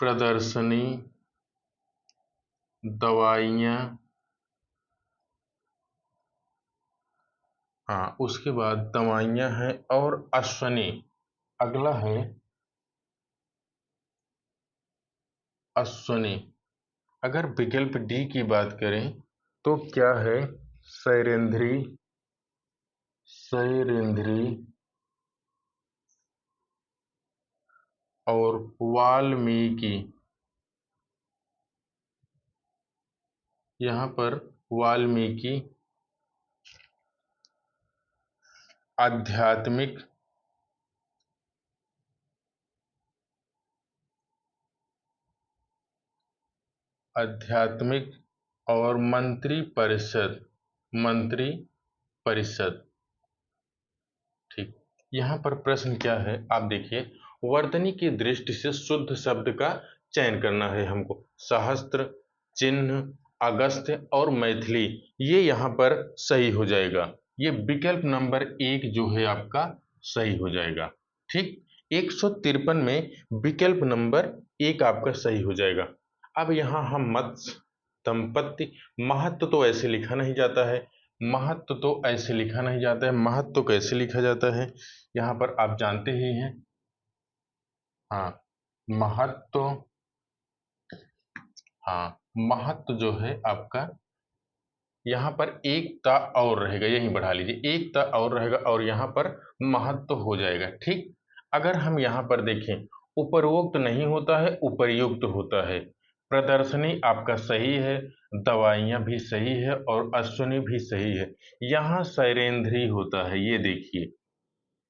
प्रदर्शनी, दवाइयाँ, हाँ उसके बाद दवाइयाँ हैं, और अश्वनी, अगला है अश्वनी। अगर विकल्प डी की बात करें तो क्या है? शैलेंद्री, शैलेंद्री, और वाल्मीकि। यहाँ पर वाल्मीकि आध्यात्मिक, आध्यात्मिक, और मंत्री परिषद, मंत्री परिषद। ठीक। यहाँ पर प्रश्न क्या है आप देखिए, वर्तनी की दृष्टि से शुद्ध शब्द का चयन करना है हमको। सहस्त्र, चिन्ह, अगस्त्य और मैथिली, ये यहाँ पर सही हो जाएगा। ये विकल्प नंबर 1 जो है आपका सही हो जाएगा। ठीक। 153 में विकल्प नंबर 1 आपका सही हो जाएगा। अब यहाँ हम मत्स्य, दंपत्ति, महत्व तो ऐसे लिखा नहीं जाता है, महत्व तो ऐसे लिखा नहीं जाता है। महत्व तो कैसे लिखा जाता है? यहाँ पर आप जानते ही हैं। हाँ, महत्व, हाँ महत्व जो है आपका, यहाँ पर एक ता और रहेगा, यही बढ़ा लीजिए, एक ता और रहेगा, और यहाँ पर महत्व हो जाएगा। ठीक। अगर हम यहाँ पर देखें, उपरोक्त नहीं होता है, उपर्युक्त होता है। प्रदर्शनी आपका सही है, दवाइयाँ भी सही है, और अश्विनी भी सही है। यहाँ शैलेंद्री होता है, ये देखिए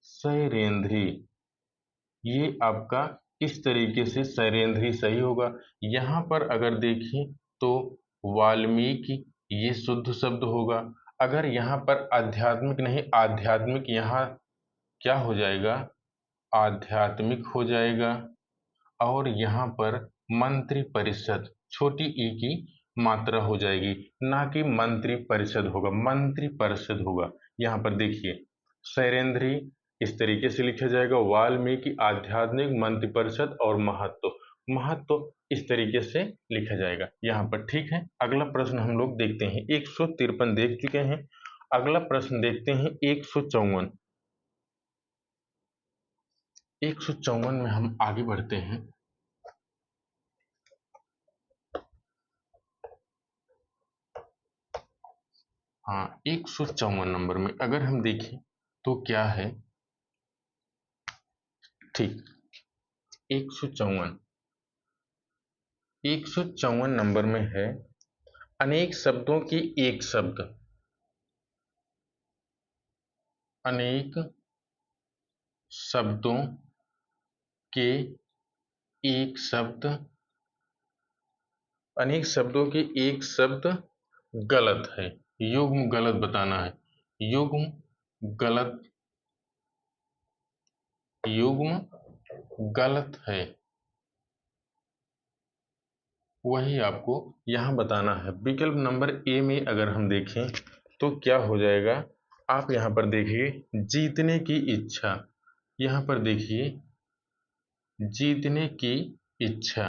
शैलेंद्री, ये आपका इस तरीके से शैलेंद्री सही होगा। यहाँ पर अगर देखें तो वाल्मीकि, ये शुद्ध शब्द होगा। अगर यहाँ पर आध्यात्मिक नहीं, आध्यात्मिक, यहाँ क्या हो जाएगा? आध्यात्मिक हो जाएगा। और यहाँ पर मंत्री परिषद, छोटी ई की मात्रा हो जाएगी, ना कि मंत्री परिषद होगा, मंत्री परिषद होगा। यहाँ पर देखिए शैलेंद्री इस तरीके से लिखा जाएगा, वाल्मीकि आध्यात्मिक, मंत्री परिषद, और महत्व, महत्व इस तरीके से लिखा जाएगा यहाँ पर। ठीक है। अगला प्रश्न हम लोग देखते हैं। 153 देख चुके हैं, अगला प्रश्न देखते हैं 154। 154 में हम आगे बढ़ते हैं। हाँ, 154 नंबर में अगर हम देखें तो क्या है? ठीक। 154, 154 नंबर में है अनेक शब्दों की एक शब्द, अनेक शब्दों के एक शब्द, अनेक शब्दों के एक शब्द गलत है। युग्म गलत बताना है, युग्म गलत, युग्म गलत है, वही आपको यहाँ बताना है। विकल्प नंबर ए में अगर हम देखें तो क्या हो जाएगा? आप यहाँ पर देखिए जीतने की इच्छा, यहाँ पर देखिए जीतने की इच्छा।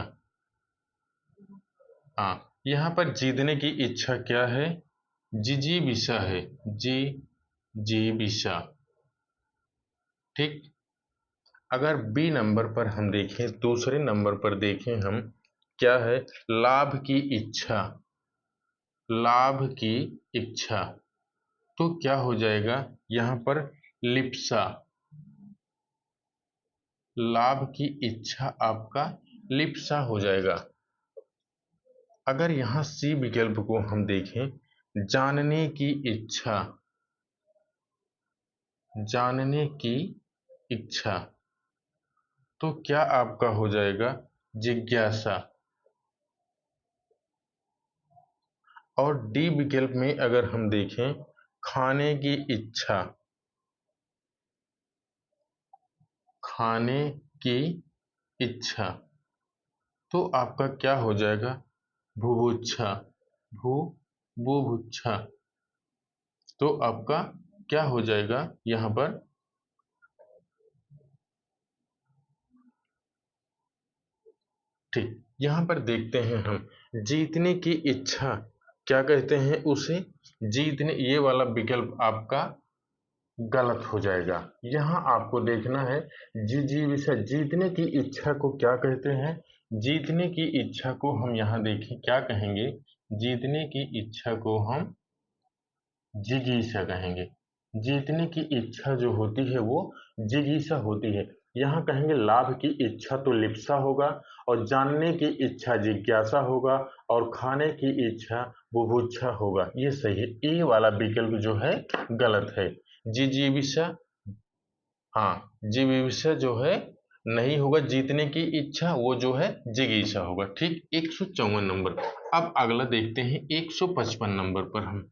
हाँ, यहाँ पर जीतने की इच्छा क्या है? जिजीविषा है, जी जीविका। ठीक। अगर बी नंबर पर हम देखें, दूसरे नंबर पर देखें हम, क्या है? लाभ की इच्छा। लाभ की इच्छा, तो क्या हो जाएगा यहाँ पर? लिप्सा। लाभ की इच्छा आपका लिप्सा हो जाएगा। अगर यहाँ सी विकल्प को हम देखें, जानने की इच्छा। जानने की इच्छा, तो क्या आपका हो जाएगा? जिज्ञासा। और डी विकल्प में अगर हम देखें, खाने की इच्छा। खाने की इच्छा, तो आपका क्या हो जाएगा? बुभुक्षा। भू बुभुक्षा, तो आपका क्या हो जाएगा यहाँ पर? ठीक। यहाँ पर देखते हैं हम, जीतने की इच्छा, क्या कहते हैं उसे? जीतने। ये वाला विकल्प आपका गलत हो जाएगा। यहाँ आपको देखना है, जिजीविषा, जीतने की इच्छा को क्या कहते हैं? जीतने की इच्छा को हम यहाँ देखें, क्या कहेंगे? जीतने की इच्छा को हम जिगीषा कहेंगे। जीतने की इच्छा जो होती है वो जिगीषा होती है। यहाँ कहेंगे लाभ की इच्छा तो लिप्सा होगा, और जानने की इच्छा जिज्ञासा होगा, और खाने की इच्छा बुभुक्षा होगा। ये सही है। ए वाला विकल्प जो है गलत है। जिजीविषा, हाँ, जिजीविषा जो है नहीं होगा। जीतने की इच्छा वो जो है जिगीषा होगा। ठीक। 154 नंबर। अब अगला देखते हैं 155 नंबर पर हम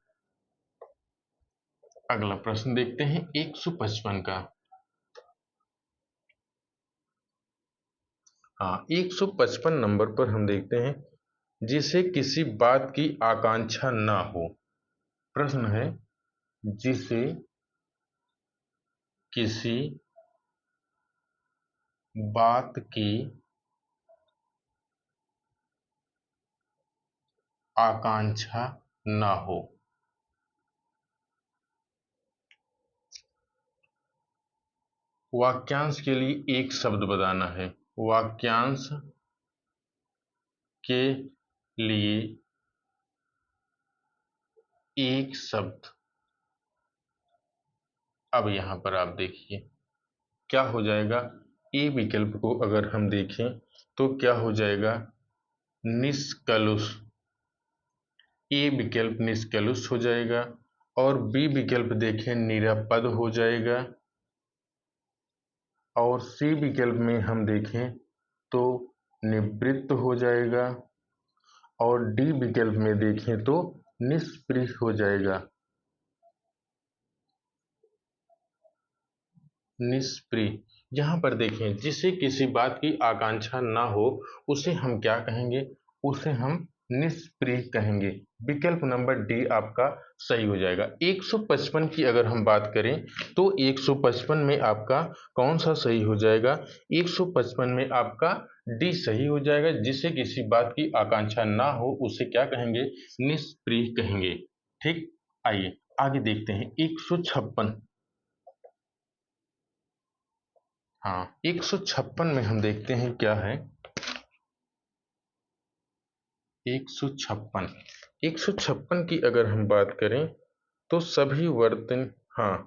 अगला प्रश्न देखते हैं 155 का। हाँ, 155 नंबर पर हम देखते हैं, जिसे किसी बात की आकांक्षा ना हो। प्रश्न है, जिसे किसी बात की आकांक्षा ना हो। वाक्यांश के लिए एक शब्द बताना है। वाक्यांश के लिए एक शब्द। अब यहां पर आप देखिए क्या हो जाएगा। ए विकल्प को अगर हम देखें तो क्या हो जाएगा? निष्कलुष। ए विकल्प निष्कलुष हो जाएगा, और बी विकल्प देखें निरापद हो जाएगा, और सी विकल्प में हम देखें तो निवृत्त हो जाएगा, और डी विकल्प में देखें तो निष्प्रिय हो जाएगा। निष्प्रिय। यहाँ पर देखें, जिसे किसी बात की आकांक्षा ना हो उसे हम क्या कहेंगे? उसे हम निष्प्रिय कहेंगे। विकल्प नंबर डी आपका सही हो जाएगा। 155 की अगर हम बात करें तो 155 में आपका कौन सा सही हो जाएगा? 155 में आपका डी सही हो जाएगा। जिसे किसी बात की आकांक्षा ना हो उसे क्या कहेंगे? निष्प्रिय कहेंगे। ठीक। आइए आगे देखते हैं 156। हाँ, 156 में हम देखते हैं क्या है। 156, 156 की अगर हम बात करें तो सभी वर्तन, हाँ,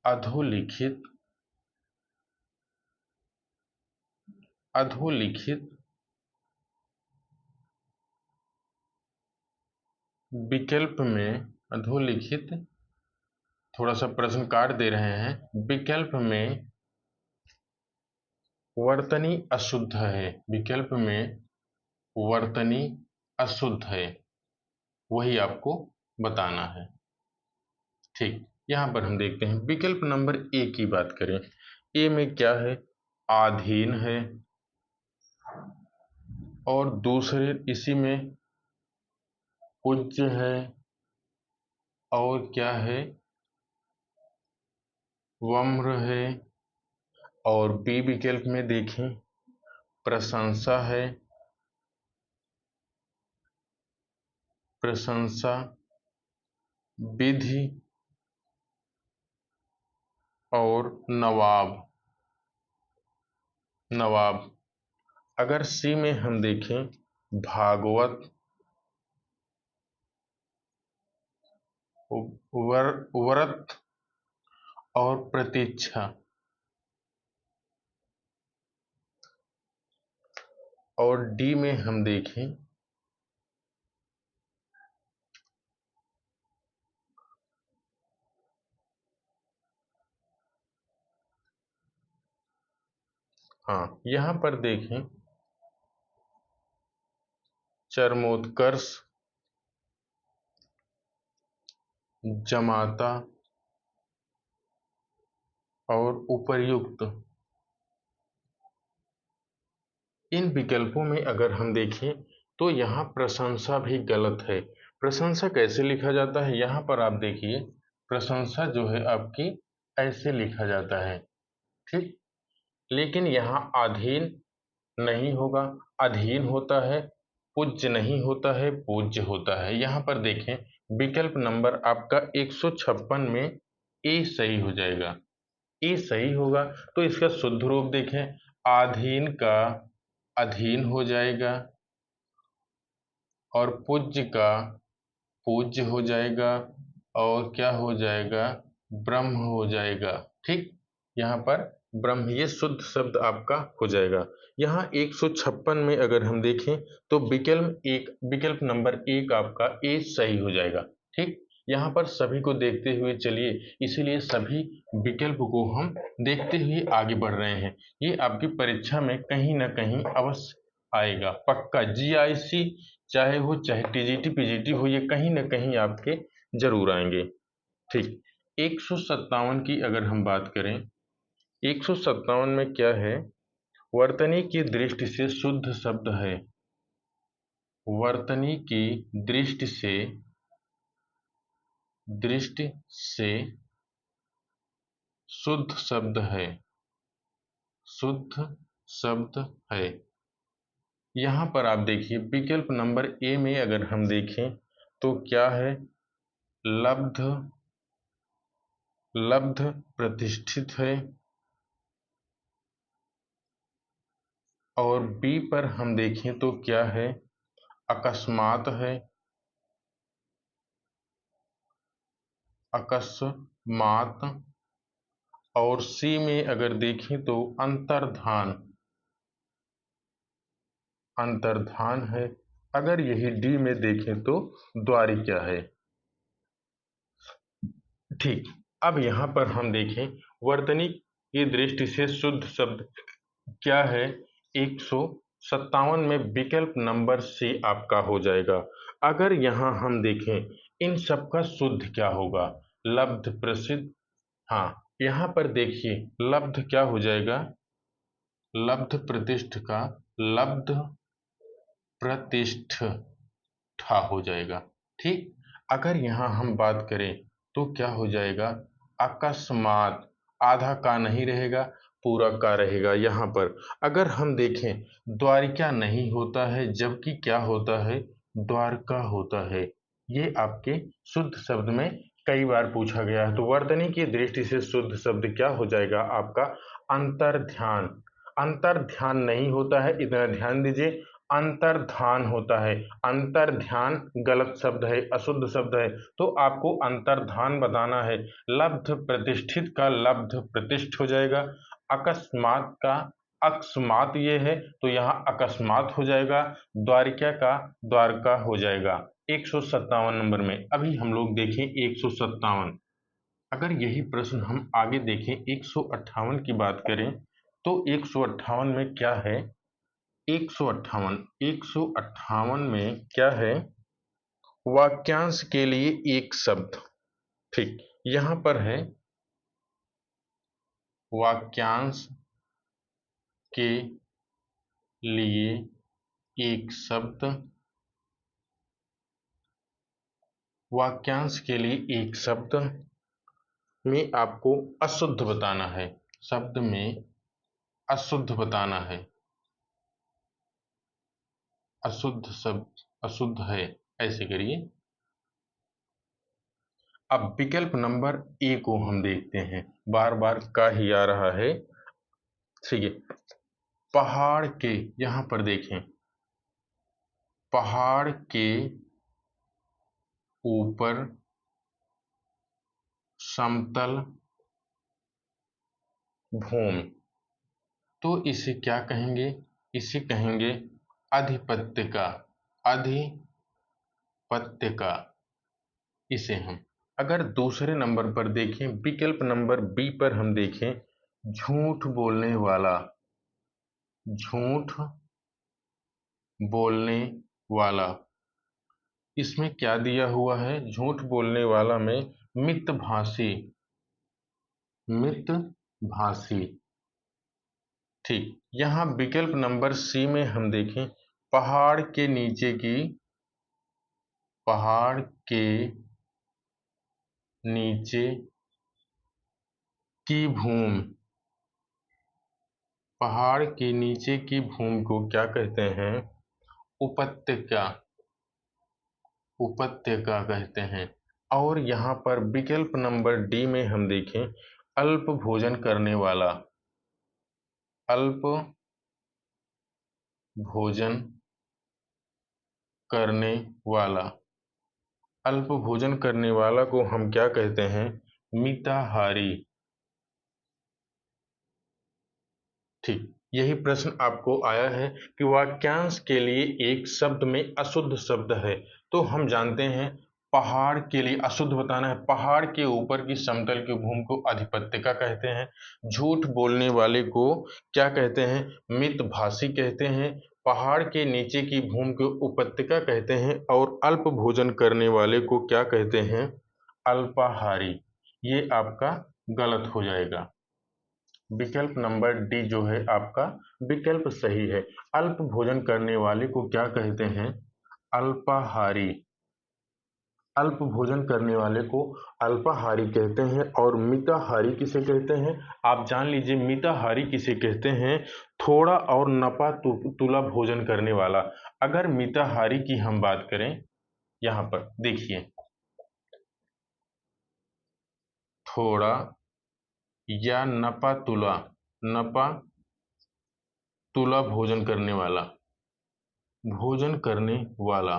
अधोलिखित अधोलिखित विकल्प में, अधोलिखित, थोड़ा सा प्रश्न काट दे रहे हैं। विकल्प में वर्तनी अशुद्ध है। विकल्प में वर्तनी अशुद्ध है, वही आपको बताना है। ठीक। यहां पर हम देखते हैं विकल्प नंबर ए की बात करें। ए में क्या है? आधीन है, और दूसरे इसी में पूज्य है, और क्या है? वम्र है, और बी विकल्प में देखें प्रशंसा है। प्रशंसा विधि और नवाब। नवाब। अगर सी में हम देखें, भागवत, व्रत और प्रतीक्षा। और डी में हम देखें, हाँ यहां पर देखें, चरमोत्कर्ष, जमाता और उपर्युक्त। इन विकल्पों में अगर हम देखें तो यहाँ प्रशंसा भी गलत है। प्रशंसा कैसे लिखा जाता है, यहाँ पर आप देखिए, प्रशंसा जो है आपकी ऐसे लिखा जाता है, ठीक। लेकिन यहाँ अधीन नहीं होगा, अधीन होता है, पूज्य नहीं होता है, पूज्य होता है। यहाँ पर देखें, विकल्प नंबर आपका 156 में ए सही हो जाएगा। ए सही होगा तो इसका शुद्ध रूप देखें, आधीन का अधीन हो जाएगा और पूज्य का पूज्य हो जाएगा और क्या हो जाएगा, ब्रह्म हो जाएगा, ठीक। यहाँ पर ब्रह्म, ये शुद्ध शब्द आपका हो जाएगा। यहाँ 156 में अगर हम देखें तो विकल्प नंबर एक आपका ए सही हो जाएगा, ठीक। यहाँ पर सभी को देखते हुए चलिए, इसीलिए सभी विकल्प को हम देखते हुए आगे बढ़ रहे हैं। ये आपकी परीक्षा में कहीं ना कहीं अवश्य आएगा, पक्का। जीआईसी चाहे टीजीटी पीजीटी हो, ये कहीं ना कहीं आपके जरूर आएंगे, ठीक। 157 की अगर हम बात करें, 157 में क्या है, वर्तनी की दृष्टि से शुद्ध शब्द है। वर्तनी की दृष्टि से शुद्ध शब्द है, शुद्ध शब्द है। यहां पर आप देखिए, विकल्प नंबर ए में अगर हम देखें तो क्या है, लब्ध, लब्ध प्रतिष्ठित है। और बी पर हम देखें तो क्या है, अकस्मात है, अकस्मात। और सी में अगर देखें तो अंतर्धान, अंतर्धान है। अगर यही डी में देखें तो द्वारिका है, ठीक। अब यहां पर हम देखें, वर्तनी की दृष्टि से शुद्ध शब्द क्या है, 157 में विकल्प नंबर सी आपका हो जाएगा। अगर यहां हम देखें, इन सब का शुद्ध क्या होगा, लब्ध प्रसिद्ध। हाँ, यहां पर देखिए, लब्ध क्या हो जाएगा, लब्ध प्रतिष्ठ का लब्ध प्रतिष्ठा हो जाएगा, ठीक। अगर यहां हम बात करें तो क्या हो जाएगा, अकस्मात, आधा का नहीं रहेगा, पूरा का रहेगा। यहाँ पर अगर हम देखें, द्वारिका नहीं होता है, जबकि क्या होता है, द्वारका होता है। ये आपके शुद्ध शब्द में कई बार पूछा गया है। तो वर्तनी की दृष्टि से शुद्ध शब्द क्या हो जाएगा आपका, अंतर्ध्यान। अंतर्ध्यान नहीं होता है, इतना ध्यान दीजिए, अंतर्धान होता है। अंतर्ध्यान गलत शब्द है, अशुद्ध शब्द है, तो आपको अंतर्धान बताना है। लब्ध प्रतिष्ठित का लब्ध प्रतिष्ठ हो जाएगा, अकस्मात का अकस्मात ये है, तो यहाँ अकस्मात हो जाएगा, द्वारिका का द्वारका हो जाएगा। 157 नंबर में अभी हम लोग देखें 157। अगर यही प्रश्न हम आगे देखें 158 की बात करें तो 158 में क्या है, 158 में क्या है, वाक्यांश के लिए एक शब्द, ठीक। यहां पर है वाक्यांश के लिए एक शब्द, वाक्यांश के लिए एक शब्द में आपको अशुद्ध बताना है, शब्द में अशुद्ध बताना है, अशुद्ध शब्द, अशुद्ध है, ऐसे करिए। अब विकल्प नंबर ए को हम देखते हैं, बार बार का ही आ रहा है। ठीक है, पहाड़ के, यहां पर देखें, पहाड़ के ऊपर समतल भूमि, तो इसे क्या कहेंगे? इसे कहेंगे अधिपत्य का, अधिपत्य का। इसे हम अगर दूसरे नंबर पर देखें, विकल्प नंबर बी पर हम देखें, झूठ बोलने वाला, झूठ बोलने वाला, इसमें क्या दिया हुआ है? झूठ बोलने वाला में मितभाषी, मितभाषी। ठीक, यहां विकल्प नंबर सी में हम देखें, पहाड़ के नीचे की, पहाड़ के नीचे की भूमि, पहाड़ के नीचे की भूमि को क्या कहते हैं? उपत्यका, उपत्यका कहते हैं। और यहाँ पर विकल्प नंबर डी में हम देखें, अल्प भोजन करने वाला, अल्प भोजन करने वाला, अल्प भोजन करने वाला को हम क्या कहते हैं? मिताहारी। ठीक, यही प्रश्न आपको आया है कि वाक्यांश के लिए एक शब्द में अशुद्ध शब्द है, तो हम जानते हैं पहाड़ के लिए अशुद्ध बताना है। पहाड़ के ऊपर की समतल की भूमि को अधिपत्यका कहते हैं, झूठ बोलने वाले को क्या कहते हैं? मितभाषी कहते हैं, पहाड़ के नीचे की भूमि को उपत्यका कहते हैं, और अल्प भोजन करने वाले को क्या कहते हैं? अल्पाहारी। ये आपका गलत हो जाएगा। विकल्प नंबर डी जो है आपका विकल्प सही है। अल्प भोजन करने वाले को क्या कहते हैं? अल्पाहारी। अल्प भोजन करने वाले को अल्पाहारी कहते हैं। और मिताहारी किसे कहते हैं? आप जान लीजिए, मिताहारी किसे कहते हैं? थोड़ा और नपा तुला भोजन करने वाला। अगर मिताहारी की हम बात करें, यहां पर देखिए, थोड़ा या नपा तुला, नपा तुला भोजन करने वाला, भोजन करने वाला,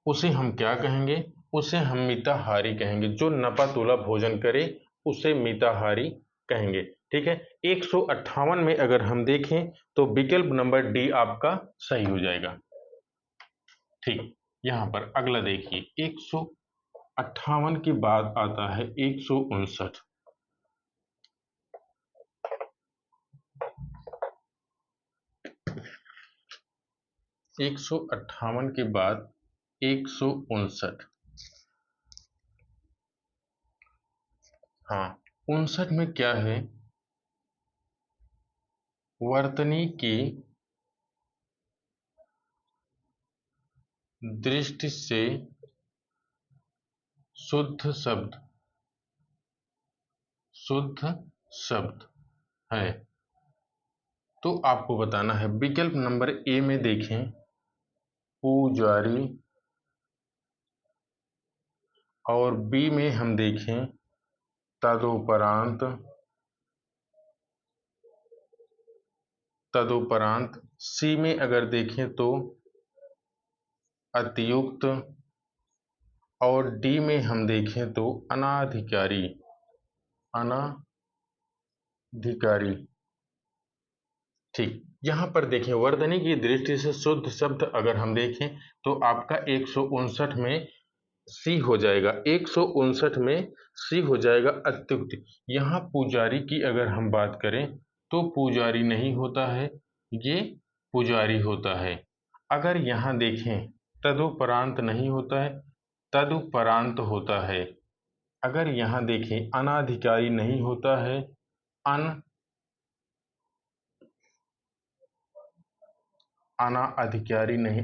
उसे हम क्या कहेंगे? उसे हम मिताहारी कहेंगे। जो नपा तुला भोजन करे उसे मिताहारी कहेंगे। ठीक है, 158 में अगर हम देखें तो विकल्प नंबर डी आपका सही हो जाएगा। ठीक, यहां पर अगला देखिए, 158 के बाद आता है 159। 158 के बाद 159। हाँ, 59 में क्या है? वर्तनी की दृष्टि से शुद्ध शब्द, शुद्ध शब्द है, तो आपको बताना है। विकल्प नंबर ए में देखें, पुजारी, और बी में हम देखें तदुपरांत, तदुपरांत, सी में अगर देखें तो अतियुक्त, और डी में हम देखें तो अनाधिकारी, अनाधिकारी। ठीक, यहां पर देखें, वर्तनी की दृष्टि से शुद्ध शब्द अगर हम देखें तो आपका 159 में सी हो जाएगा। 159 में सी हो जाएगा अत्युक्त। यहाँ पुजारी की अगर हम बात करें तो पुजारी नहीं होता है, ये पुजारी होता है। अगर यहाँ देखें, तदुपरांत नहीं होता है, तदुपरांत होता है। अगर यहाँ देखें, अनाधिकारी नहीं होता है, अनाधिकारी नहीं,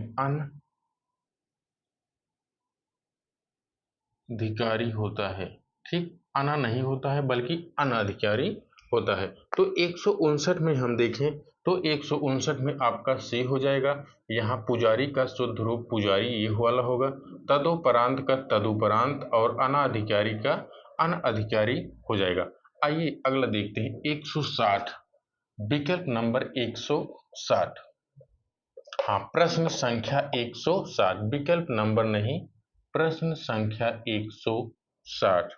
अनधिकारी होता है। ठीक, अना नहीं होता है बल्कि अनाधिकारी होता है। तो 159 में हम देखें तो 159 में आपका सी हो जाएगा। यहाँ पुजारी का शुद्ध रूप पुजारी ये वाला होगा, तदोपरांत का तदुपरांत और अनाधिकारी का अनअधिकारी हो जाएगा। आइए अगला देखते हैं 160, विकल्प नंबर 160। हाँ, प्रश्न संख्या 160, विकल्प नंबर नहीं, प्रश्न संख्या 160।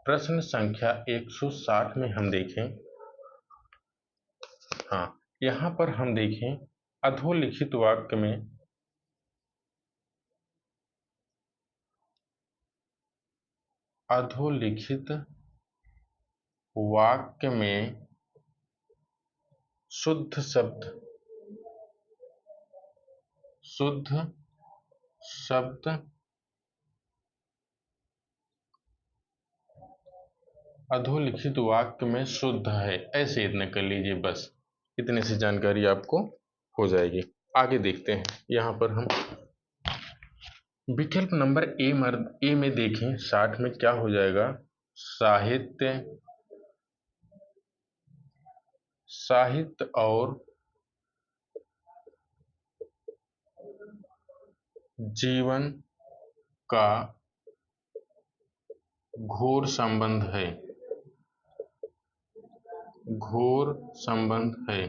प्रश्न संख्या 160 में हम देखें, हाँ यहाँ पर हम देखें अधोलिखित वाक्य में अधोलिखित वाक्य में शुद्ध शब्द अधोलिखित वाक्य में शुद्ध है, ऐसे इतना कर लीजिए, बस इतने से जानकारी आपको हो जाएगी। आगे देखते हैं, यहाँ पर हम विकल्प नंबर ए में देखें 60 में क्या हो जाएगा, साहित्य और जीवन का घोर संबंध है, घोर संबंध है।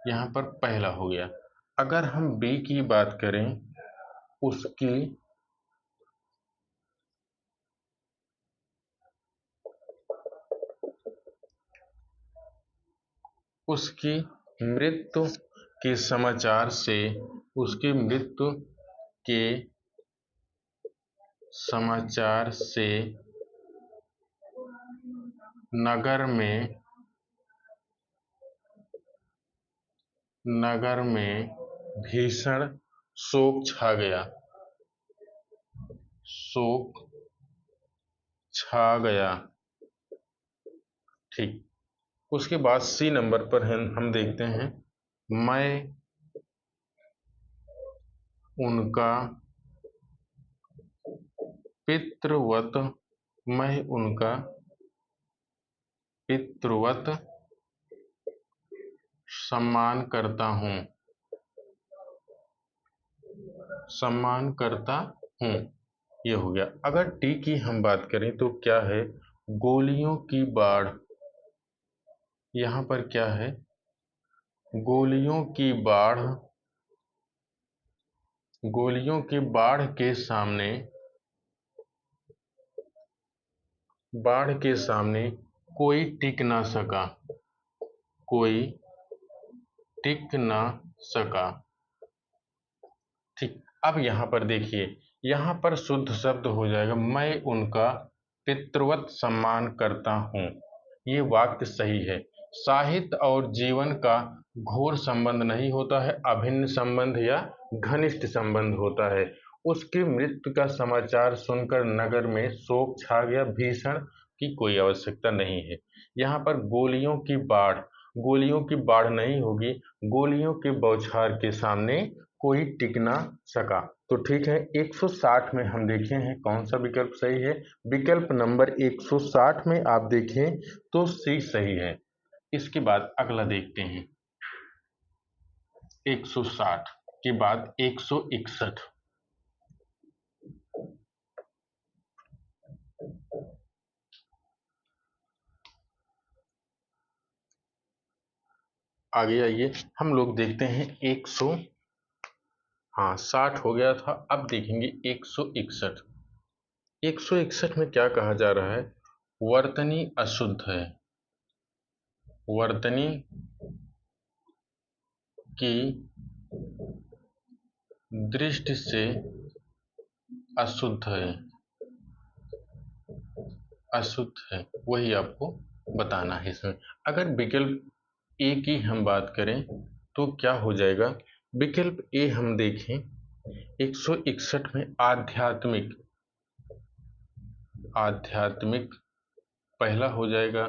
यहाँ पर पहला हो गया। अगर हम बी की बात करें, उसकी मृत्यु के समाचार से, उसकी मृत्यु के समाचार से नगर में भीषण शोक छा गया, शोक छा गया। ठीक, उसके बाद सी नंबर पर हम देखते हैं, मैं उनका पितृवत सम्मान करता हूँ, ये हो गया। अगर टी की हम बात करें तो क्या है, गोलियों की बाढ़। यहाँ पर क्या है, गोलियों की बाढ़ के सामने कोई टिक ना सका। ठीक, अब यहाँ पर देखिए, यहाँ पर शुद्ध शब्द हो जाएगा, मैं उनका पितृवत सम्मान करता हूँ। ये वाक्य सही है। साहित्य और जीवन का घोर संबंध नहीं होता है, अभिन्न संबंध या घनिष्ठ संबंध होता है। उसकी मृत्यु का समाचार सुनकर नगर में शोक छा गया, भीषण की कोई आवश्यकता नहीं है। यहाँ पर गोलियों की बाढ़ नहीं होगी, गोलियों के बौछार के सामने कोई टिक ना सका। तो ठीक है, 160 में हम देखे हैं कौन सा विकल्प सही है। विकल्प नंबर 160 में आप देखें तो सी सही है। इसके बाद अगला देखते हैं, 160 के बाद 161। आगे आइए, हम लोग देखते हैं 60 हो गया था, अब देखेंगे 161। 161 में क्या कहा जा रहा है, वर्तनी अशुद्ध है, वर्तनी की दृष्टि से अशुद्ध है, वही आपको बताना है इसमें। अगर विकल्प ए की हम बात करें तो क्या हो जाएगा, विकल्प ए हम देखें 161 में आध्यात्मिक पहला हो जाएगा।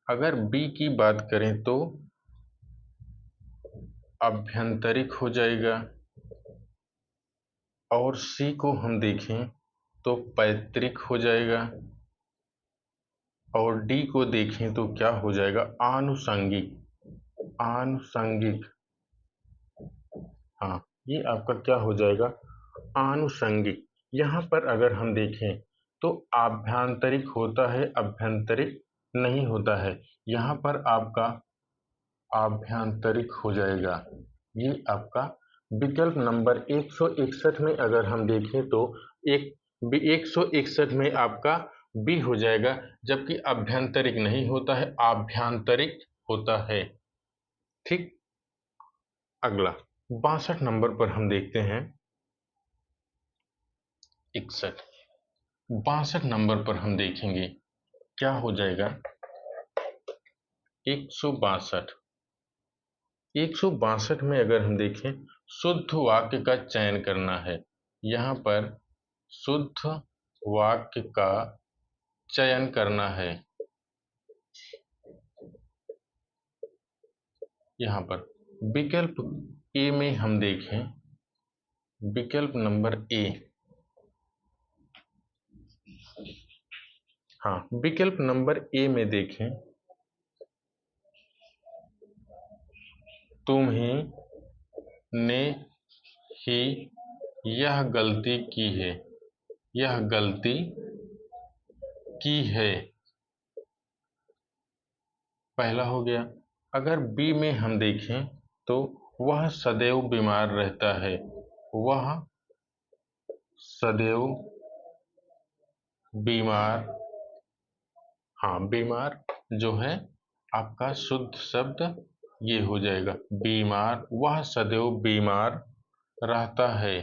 अगर बी की बात करें तो आभ्यंतरिक हो जाएगा, और सी को हम देखें तो पैतृक हो जाएगा, और डी को देखें तो क्या हो जाएगा, आनुषंगिक। आनुषंगिक, हाँ, ये आपका क्या हो जाएगा, आनुषंगिक। यहाँ पर अगर हम देखें तो आभ्यंतरिक होता है, अभ्यंतरिक नहीं होता है। यहाँ पर आपका आभ्यंतरिक हो जाएगा। ये आपका विकल्प नंबर 161 में अगर हम देखें तो एक 161 में आपका बी हो जाएगा, जबकि अभ्यंतरिक नहीं होता है, आभ्यंतरिक होता है। ठीक, अगला 62 नंबर पर हम देखते हैं। 61, 62 नंबर पर हम देखेंगे क्या हो जाएगा, 162। 162 में अगर हम देखें, शुद्ध वाक्य का चयन करना है। यहाँ पर शुद्ध वाक्य का चयन करना है। यहाँ पर विकल्प ए में हम देखें, विकल्प नंबर ए, हाँ, विकल्प नंबर ए में देखें, तुम्ही ने ही यह गलती की है, यह गलती की है, पहला हो गया। अगर बी में हम देखें तो वह सदैव बीमार रहता है, वह सदैव बीमार, हाँ, बीमार जो है आपका शुद्ध शब्द ये हो जाएगा, बीमार, वह सदैव बीमार रहता है।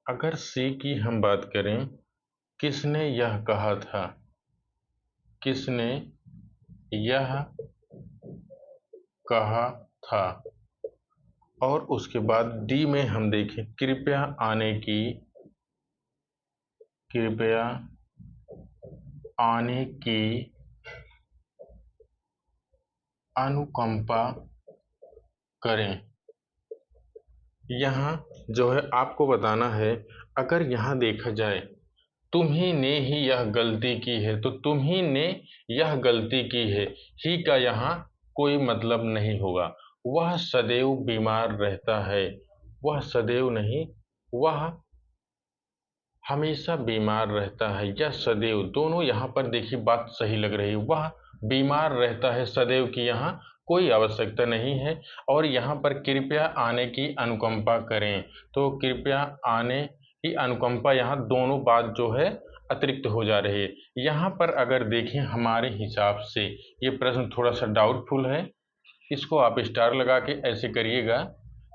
अगर सी की हम बात करें, किसने यह कहा था, किसने यह कहा था, और उसके बाद डी में हम देखें, कृपया आने की, कृपया आने की अनुकंपा करें। यहाँ जो है आपको बताना है, अगर यहाँ देखा जाए तुम्ही ने ही यह गलती की है, तो तुम्ही ने यह गलती की है, ही का यहाँ कोई मतलब नहीं होगा। वह सदैव बीमार रहता है, वह सदैव नहीं, वह हमेशा बीमार रहता है, या सदैव, दोनों यहाँ पर देखिए बात सही लग रही है। वह बीमार रहता है, सदैव की यहाँ कोई आवश्यकता नहीं है। और यहाँ पर कृपया आने की अनुकंपा करें, तो कृपया आने की अनुकंपा, यहाँ दोनों बात जो है अतिरिक्त हो जा रही है। यहाँ पर अगर देखें हमारे हिसाब से ये प्रश्न थोड़ा सा डाउटफुल है, इसको आप स्टार लगा के ऐसे करिएगा,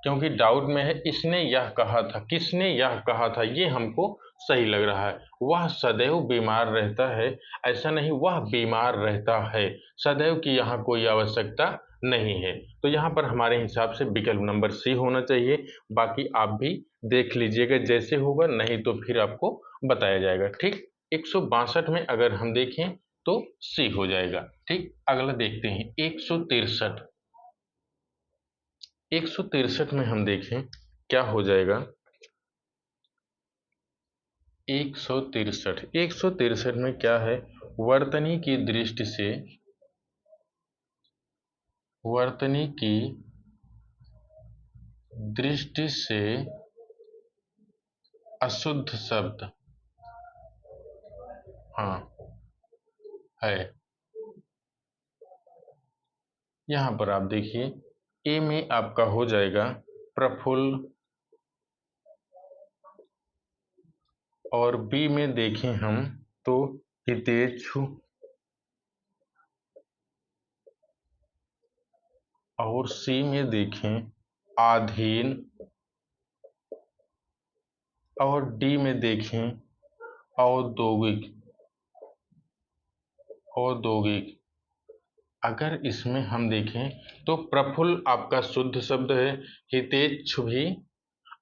क्योंकि डाउट में है। इसने यह कहा था, किसने यह कहा था, ये हमको सही लग रहा है। वह सदैव बीमार रहता है, ऐसा नहीं, वह बीमार रहता है, सदैव की यहाँ कोई आवश्यकता नहीं है। तो यहाँ पर हमारे हिसाब से विकल्प नंबर सी होना चाहिए। बाकी आप भी देख लीजिएगा, जैसे होगा, नहीं तो फिर आपको बताया जाएगा। ठीक, 162 में अगर हम देखें तो सी हो जाएगा। ठीक, अगला देखते हैं 163। 163 में हम देखें क्या हो जाएगा, 163। 163 में क्या है, वर्तनी की दृष्टि से, वर्तनी की दृष्टि से अशुद्ध शब्द, हाँ, है। यहाँ पर आप देखिए, ए में आपका हो जाएगा प्रफुल्ल, और बी में देखें हम तो हितेच्छु, और सी में देखें आधीन, और डी में देखें औद्योगिक, औद्योगिक। अगर इसमें हम देखें तो प्रफुल्ल आपका शुद्ध शब्द है, हितेच्छु भी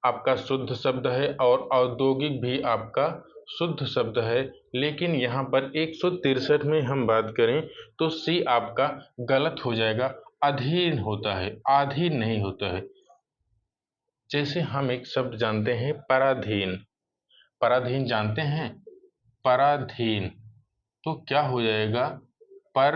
आपका शुद्ध शब्द है, और औद्योगिक भी आपका शुद्ध शब्द है। लेकिन यहाँ पर 163 में हम बात करें तो सी आपका गलत हो जाएगा, अधीन होता है, आधीन नहीं होता है। जैसे हम एक शब्द जानते हैं पराधीन, पराधीन जानते हैं, पराधीन, तो क्या हो जाएगा? पर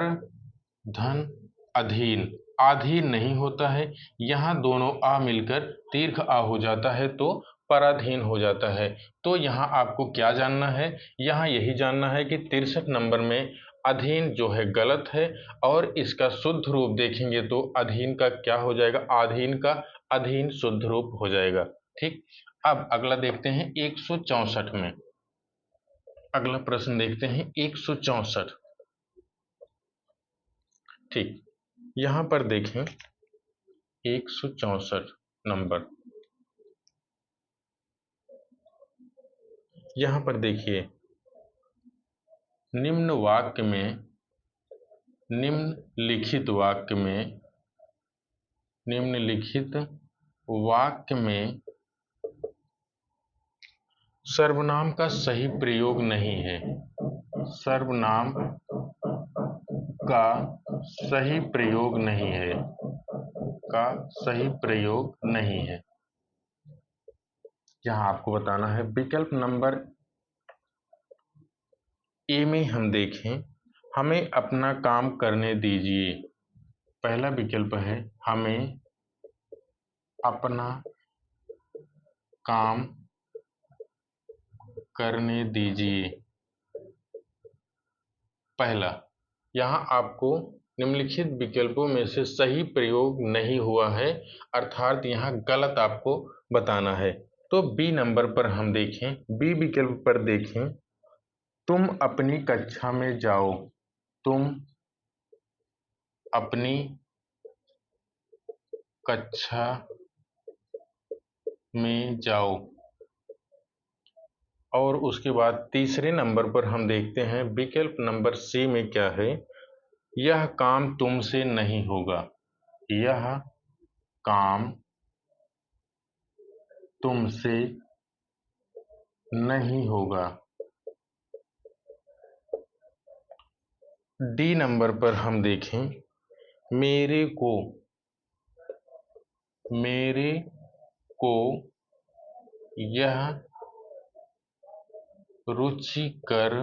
धन अधीन, आधीन नहीं होता है, यहाँ दोनों आ मिलकर दीर्घ आ हो जाता है तो पराधीन हो जाता है। तो यहाँ आपको क्या जानना है? यहाँ यही जानना है कि 63 नंबर में अधीन जो है गलत है, और इसका शुद्ध रूप देखेंगे तो अधीन का क्या हो जाएगा? आधीन का अधीन शुद्ध रूप हो जाएगा। ठीक, अब अगला देखते हैं 164 में। अगला प्रश्न देखते हैं 164। ठीक, यहाँ पर देखें 164 नंबर, यहाँ पर देखिए निम्न वाक्य में, निम्नलिखित वाक्य में, निम्नलिखित वाक्य में सर्वनाम का सही प्रयोग नहीं है। सर्वनाम का सही प्रयोग नहीं है, का सही प्रयोग नहीं है। यहाँ आपको बताना है। विकल्प नंबर ए में हम देखें, हमें अपना काम करने दीजिए। पहला विकल्प है हमें अपना काम करने दीजिए, पहला। यहाँ आपको निम्नलिखित विकल्पों में से सही प्रयोग नहीं हुआ है, अर्थात यहाँ गलत आपको बताना है। तो बी नंबर पर हम देखें, बी विकल्प पर देखें, तुम अपनी कक्षा में जाओ। तुम अपनी कक्षा में जाओ। और उसके बाद तीसरे नंबर पर हम देखते हैं विकल्प नंबर सी में क्या है, यह काम तुमसे नहीं होगा। यह काम तुमसे नहीं होगा। डी नंबर पर हम देखें, मेरे को, मेरे को यह रुचिकर,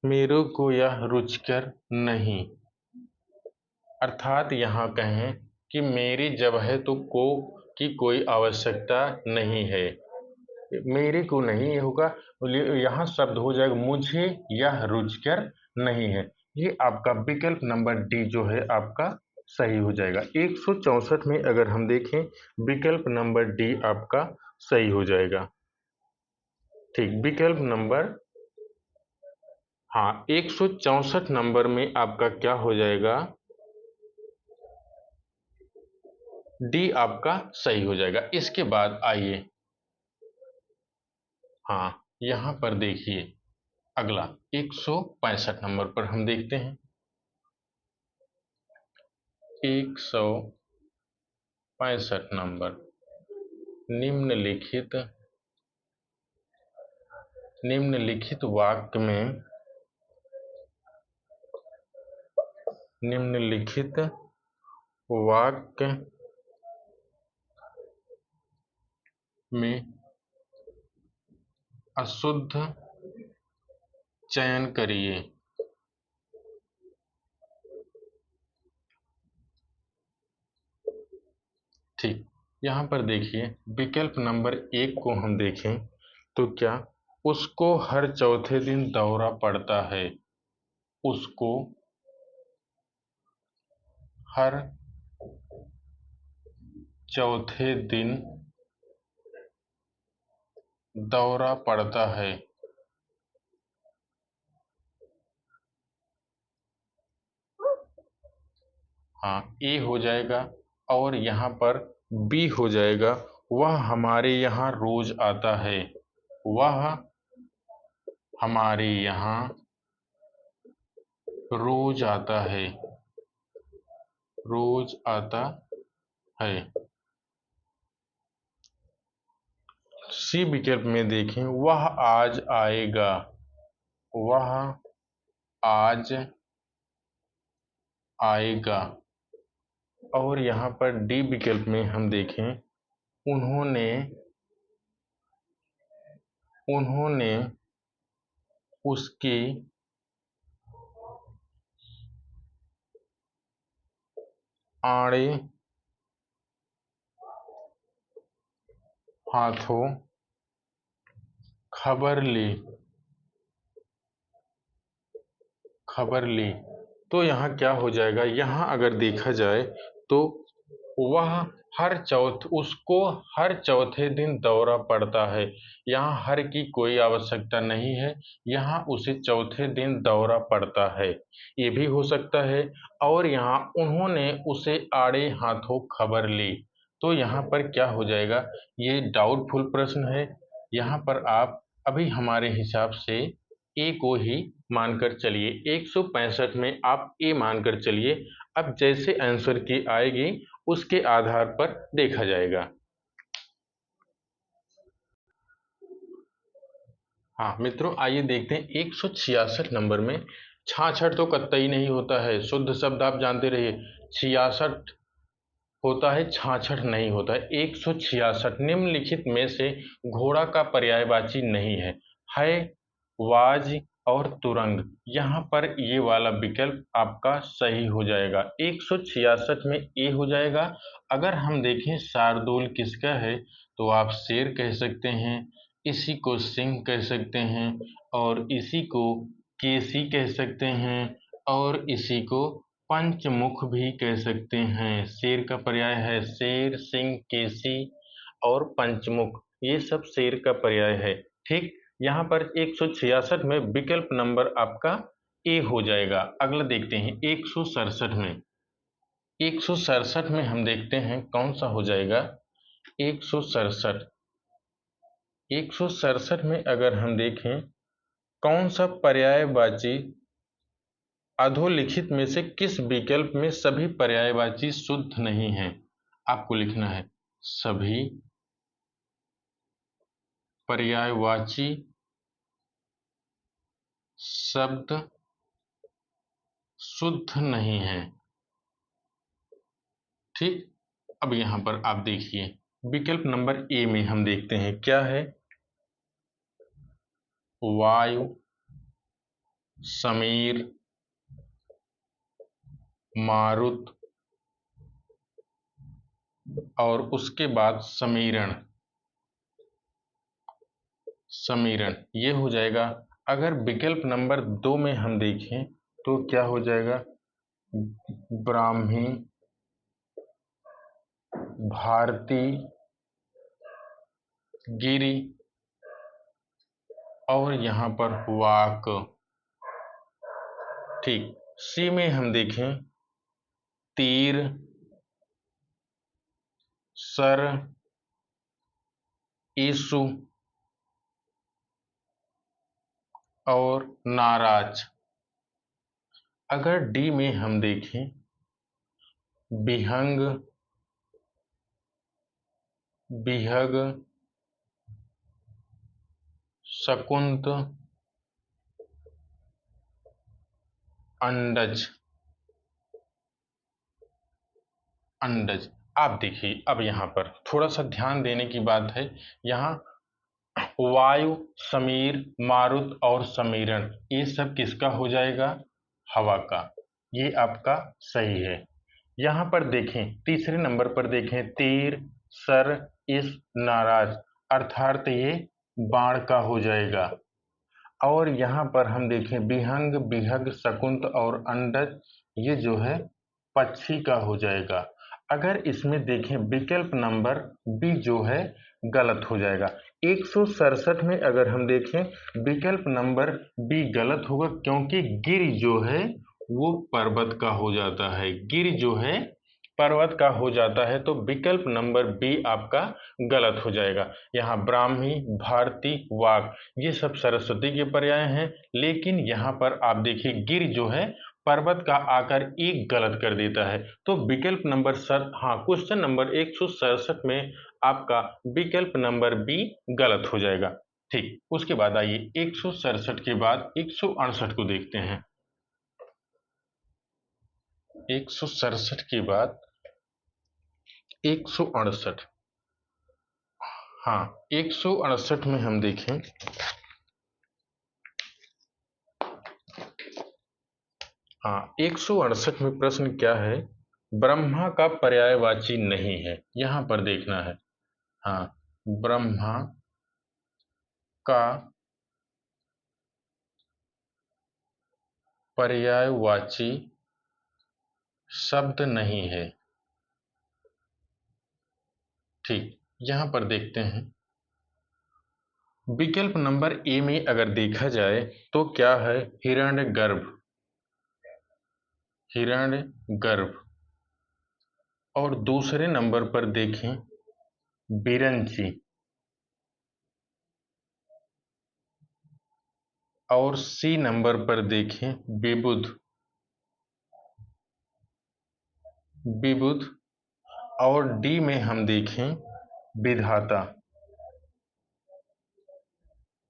मेरे को यह रुचिकर नहीं, अर्थात यहाँ कहें कि मेरी जब है तो को की कोई आवश्यकता नहीं है, मेरे को नहीं होगा, यहाँ शब्द हो जाएगा मुझे यह रुचिकर नहीं है। ये आपका विकल्प नंबर डी जो है आपका सही हो जाएगा। 164 में अगर हम देखें विकल्प नंबर डी आपका सही हो जाएगा। ठीक, विकल्प नंबर, हाँ, 164 नंबर में आपका क्या हो जाएगा? डी आपका सही हो जाएगा। इसके बाद आइए, हाँ, यहाँ पर देखिए अगला 165 नंबर पर हम देखते हैं। 165 नंबर, निम्नलिखित, निम्नलिखित वाक्य में, निम्नलिखित वाक्य में अशुद्ध चयन करिए। ठीक, यहाँ पर देखिए विकल्प नंबर एक को हम देखें तो क्या, उसको हर चौथे दिन दौरा पड़ता है। उसको हर चौथे दिन दौरा पड़ता है। हाँ, ए हो जाएगा, और यहाँ पर बी हो जाएगा, वह हमारे यहाँ रोज आता है। वह हमारे यहाँ रोज आता है, रोज आता है। सी विकल्प में देखें, वह आज आएगा। वह आज आएगा। और यहाँ पर डी विकल्प में हम देखें, उन्होंने, उन्होंने उसके आड़े हाथों खबर ली। तो यहाँ क्या हो जाएगा, यहाँ अगर देखा जाए तो वह उसको हर चौथे दिन दौरा पड़ता है। यहाँ हर की कोई आवश्यकता नहीं है, यहाँ उसे चौथे दिन दौरा पड़ता है, ये भी हो सकता है। और यहाँ उन्होंने उसे आड़े हाथों खबर ली। तो यहाँ पर क्या हो जाएगा, ये डाउटफुल प्रश्न है। यहाँ पर आप अभी हमारे हिसाब से ए को ही मानकर चलिए, 165 में आप ए मानकर चलिए। अब जैसे आंसर की आएगी उसके आधार पर देखा जाएगा। हाँ मित्रों, आइए देखते हैं 166 नंबर में। छाछठ तो कतई नहीं होता है, शुद्ध शब्द आप जानते रहिए। 66 होता है, छाछठ नहीं होता है। 166 निम्नलिखित में से घोड़ा का पर्यायवाची नहीं है वाज और तुरंग। यहाँ पर ये वाला विकल्प आपका सही हो जाएगा, 166 में ए हो जाएगा। अगर हम देखें शार्दुल किसका है, तो आप शेर कह सकते हैं, इसी को सिंह कह सकते हैं, और इसी को केसी कह सकते हैं, और इसी को पंचमुख भी कह सकते हैं। शेर का पर्याय है शेर, सिंह, केसी और पंचमुख, ये सब शेर का पर्याय है। ठीक, यहाँ पर 166 में विकल्प नंबर आपका ए हो जाएगा। अगला देखते हैं 167 में। 167 में हम देखते हैं कौन सा हो जाएगा। 167 167 में अगर हम देखें कौन सा पर्यायवाची अधोलिखित में से किस विकल्प में सभी पर्यायवाची शुद्ध नहीं है। आपको लिखना है सभी पर्यायवाची शब्द शुद्ध नहीं है। ठीक, अब यहां पर आप देखिए विकल्प नंबर ए में हम देखते हैं क्या है। वायु, समीर, मारुत और उसके बाद समीरण। ये हो जाएगा। अगर विकल्प नंबर 2 में हम देखें तो क्या हो जाएगा, ब्राह्मी, भारती, गिरि और यहाँ पर वाक। ठीक, सी में हम देखें तीर, सर, ईसु और नाराज। अगर डी में हम देखें विहंग, विहग, शकुंत, अंडज। आप देखिए, अब यहाँ पर थोड़ा सा ध्यान देने की बात है। यहाँ वायु, समीर, मारुत और समीरण, ये सब किसका हो जाएगा, हवा का। ये आपका सही है। यहाँ पर देखें तीसरे नंबर पर देखें तीर, सर, इस, नाराज, अर्थात ये बाण का हो जाएगा। और यहाँ पर हम देखें विहंग, विहग, शकुंत और अंडज, ये जो है पक्षी का हो जाएगा। अगर इसमें देखें विकल्प नंबर बी जो है गलत हो जाएगा। 167 में अगर हम देखें विकल्प नंबर बी गलत होगा, क्योंकि गिर जो है वो पर्वत का हो जाता है। गिर जो है पर्वत का हो जाता है, तो विकल्प नंबर बी आपका गलत हो जाएगा। यहाँ ब्राह्मी, भारती, वाक, ये सब सरस्वती के पर्याय हैं। लेकिन यहाँ पर आप देखिए गिर जो है पर्वत का आकर एक गलत कर देता है। तो विकल्प नंबर क्वेश्चन नंबर 167 में आपका विकल्प नंबर बी गलत हो जाएगा। ठीक, उसके बाद आइए 167 के बाद 168 को देखते हैं। 167 के बाद 168। हाँ, 168 में हम देखें हाँ, 168 में प्रश्न क्या है? ब्रह्मा का पर्यायवाची नहीं है, यहां पर देखना है। हाँ, ब्रह्मा का पर्यायवाची शब्द नहीं है। ठीक, यहां पर देखते हैं। विकल्प नंबर ए में अगर देखा जाए तो क्या है? हिरण्यगर्भ, हिरण्यगर्भ। और दूसरे नंबर पर देखें बिरंची, और सी नंबर पर देखें विबुध, विबुध। और डी में हम देखें विधाता।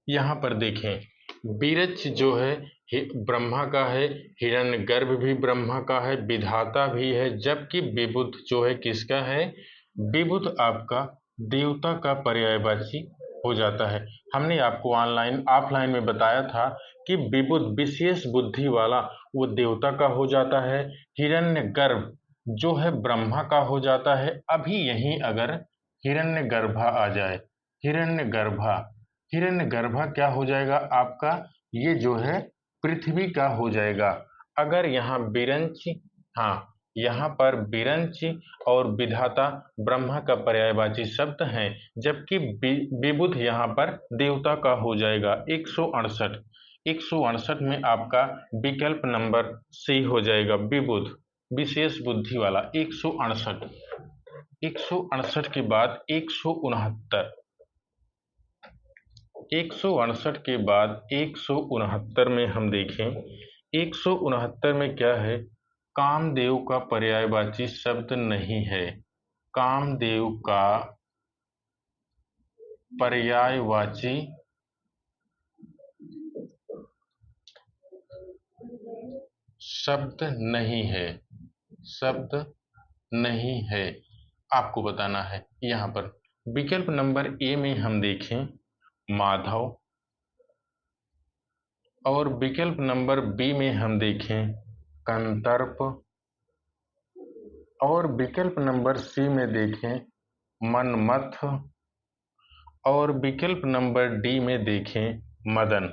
यहाँ पर देखें बिरच जो है ब्रह्मा का है, हिरण्यगर्भ भी ब्रह्मा का है, विधाता भी है, जबकि विबुध जो है किसका है? विबुध आपका देवता का पर्यायवाची हो जाता है। हमने आपको ऑफलाइन में बताया था कि विबुध विशेष बुद्धि वाला वो देवता का हो जाता है, हिरण्यगर्भ जो है ब्रह्मा का हो जाता है। अभी यहीं अगर हिरण्यगर्भा आ जाए, हिरण्यगर्भा, हिरण्यगर्भा क्या हो जाएगा आपका? ये जो है पृथ्वी का हो जाएगा। अगर यहाँ बिरंच, हाँ, यहाँ पर बिरंच और विधाता ब्रह्मा का पर्यायवाची शब्द हैं, जबकि विबुध यहाँ पर देवता का हो जाएगा। 168, 168 में आपका विकल्प नंबर सी हो जाएगा, विबुध विशेष बुद्धि वाला। 168, 168 के बाद 169, 168 के बाद 169 में हम देखें, 169 में क्या है? कामदेव का पर्यायवाची शब्द नहीं है, कामदेव का पर्यायवाची शब्द नहीं है, शब्द नहीं है। आपको बताना है यहाँ पर। विकल्प नंबर ए में हम देखें माधव, और विकल्प नंबर बी में हम देखें कंतर्प, और विकल्प नंबर सी में देखें मनमथ, और विकल्प नंबर डी में देखें मदन।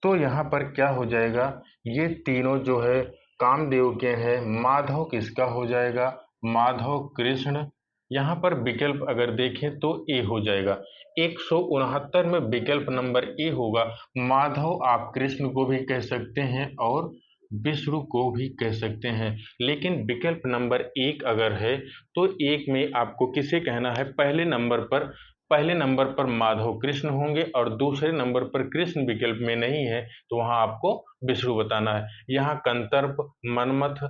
तो यहाँ पर क्या हो जाएगा? ये तीनों जो है कामदेव के हैं। माधव किसका हो जाएगा? माधव कृष्ण। यहाँ पर विकल्प अगर देखें तो ए हो जाएगा। 169 में विकल्प नंबर ए होगा। माधव आप कृष्ण को भी कह सकते हैं और विष्णु को भी कह सकते हैं, लेकिन विकल्प नंबर एक अगर है तो एक में आपको किसे कहना है? पहले नंबर पर माधव कृष्ण होंगे, और दूसरे नंबर पर कृष्ण विकल्प में नहीं है तो वहां आपको विष्णु बताना है। यहाँ कंतर्प, मनमथ,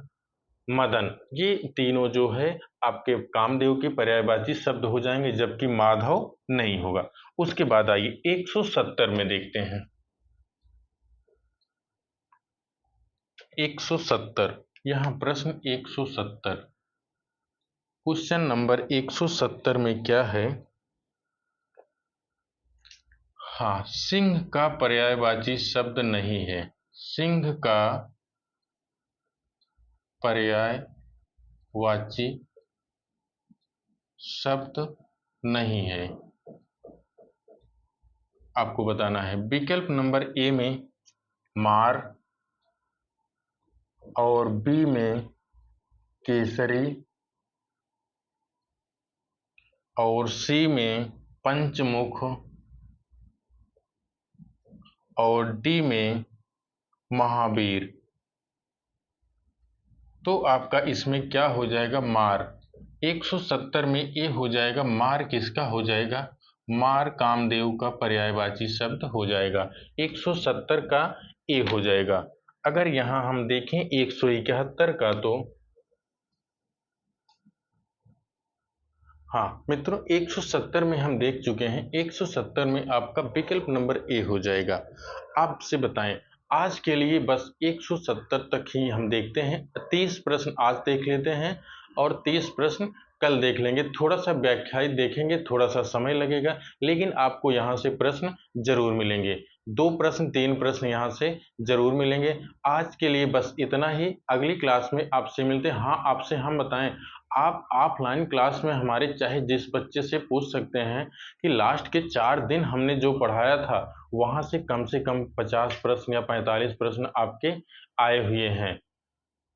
मदन, ये तीनों जो है आपके कामदेव के पर्यायवाची शब्द हो जाएंगे, जबकि माधव नहीं होगा। उसके बाद आइए 170 में देखते हैं। 170, यहाँ प्रश्न 170, क्वेश्चन नंबर 170 में क्या है? हाँ, सिंह का पर्यायवाची शब्द नहीं है, सिंह का पर्यायवाची शब्द नहीं है। आपको बताना है। विकल्प नंबर ए में मार, और बी में केसरी, और सी में पंचमुख, और डी में महावीर। तो आपका इसमें क्या हो जाएगा? मार। 170 में ए हो जाएगा। मार किसका हो जाएगा? मार कामदेव का पर्यायवाची शब्द हो जाएगा। 170 का ए हो जाएगा। अगर यहां हम देखें 171 का, तो हाँ मित्रों, 170 में हम देख चुके हैं। 170 में आपका विकल्प नंबर ए हो जाएगा। आपसे बताएं, आज के लिए बस 170 तक ही हम देखते हैं। 30 प्रश्न आज देख लेते हैं और 30 प्रश्न कल देख लेंगे। थोड़ा सा व्याख्यायित देखेंगे, थोड़ा सा समय लगेगा, लेकिन आपको यहाँ से प्रश्न जरूर मिलेंगे। 2 प्रश्न 3 प्रश्न यहाँ से ज़रूर मिलेंगे। आज के लिए बस इतना ही, अगली क्लास में आपसे मिलते हैं। हाँ, आपसे हम बताएं, आप ऑफलाइन क्लास में हमारे चाहे जिस बच्चे से पूछ सकते हैं कि लास्ट के 4 दिन हमने जो पढ़ाया था वहाँ से कम 50 प्रश्न या 45 प्रश्न आपके आए हुए हैं।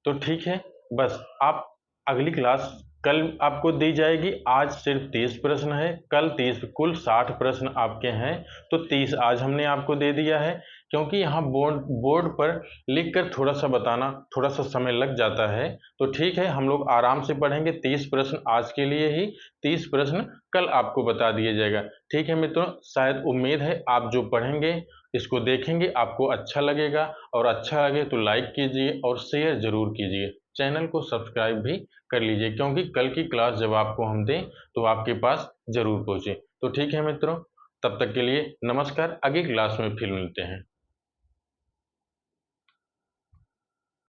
तो ठीक है, बस आप अगली क्लास कल आपको दी जाएगी। आज सिर्फ 30 प्रश्न है, कल 30, कुल 60 प्रश्न आपके हैं। तो 30 आज हमने आपको दे दिया है, क्योंकि यहाँ बोर्ड पर लिखकर थोड़ा सा बताना थोड़ा सा समय लग जाता है। तो ठीक है, हम लोग आराम से पढ़ेंगे। 30 प्रश्न आज के लिए ही, 30 प्रश्न कल आपको बता दिया जाएगा। ठीक है मित्रों, शायद उम्मीद है आप जो पढ़ेंगे इसको देखेंगे आपको अच्छा लगेगा, और अच्छा लगे तो लाइक कीजिए और शेयर ज़रूर कीजिए। चैनल को सब्सक्राइब भी कर लीजिए, क्योंकि कल की क्लास जब आपको हम दें तो आपके पास ज़रूर पहुँचे। तो ठीक है मित्रों, तब तक के लिए नमस्कार। अगली क्लास में फिर मिलते हैं।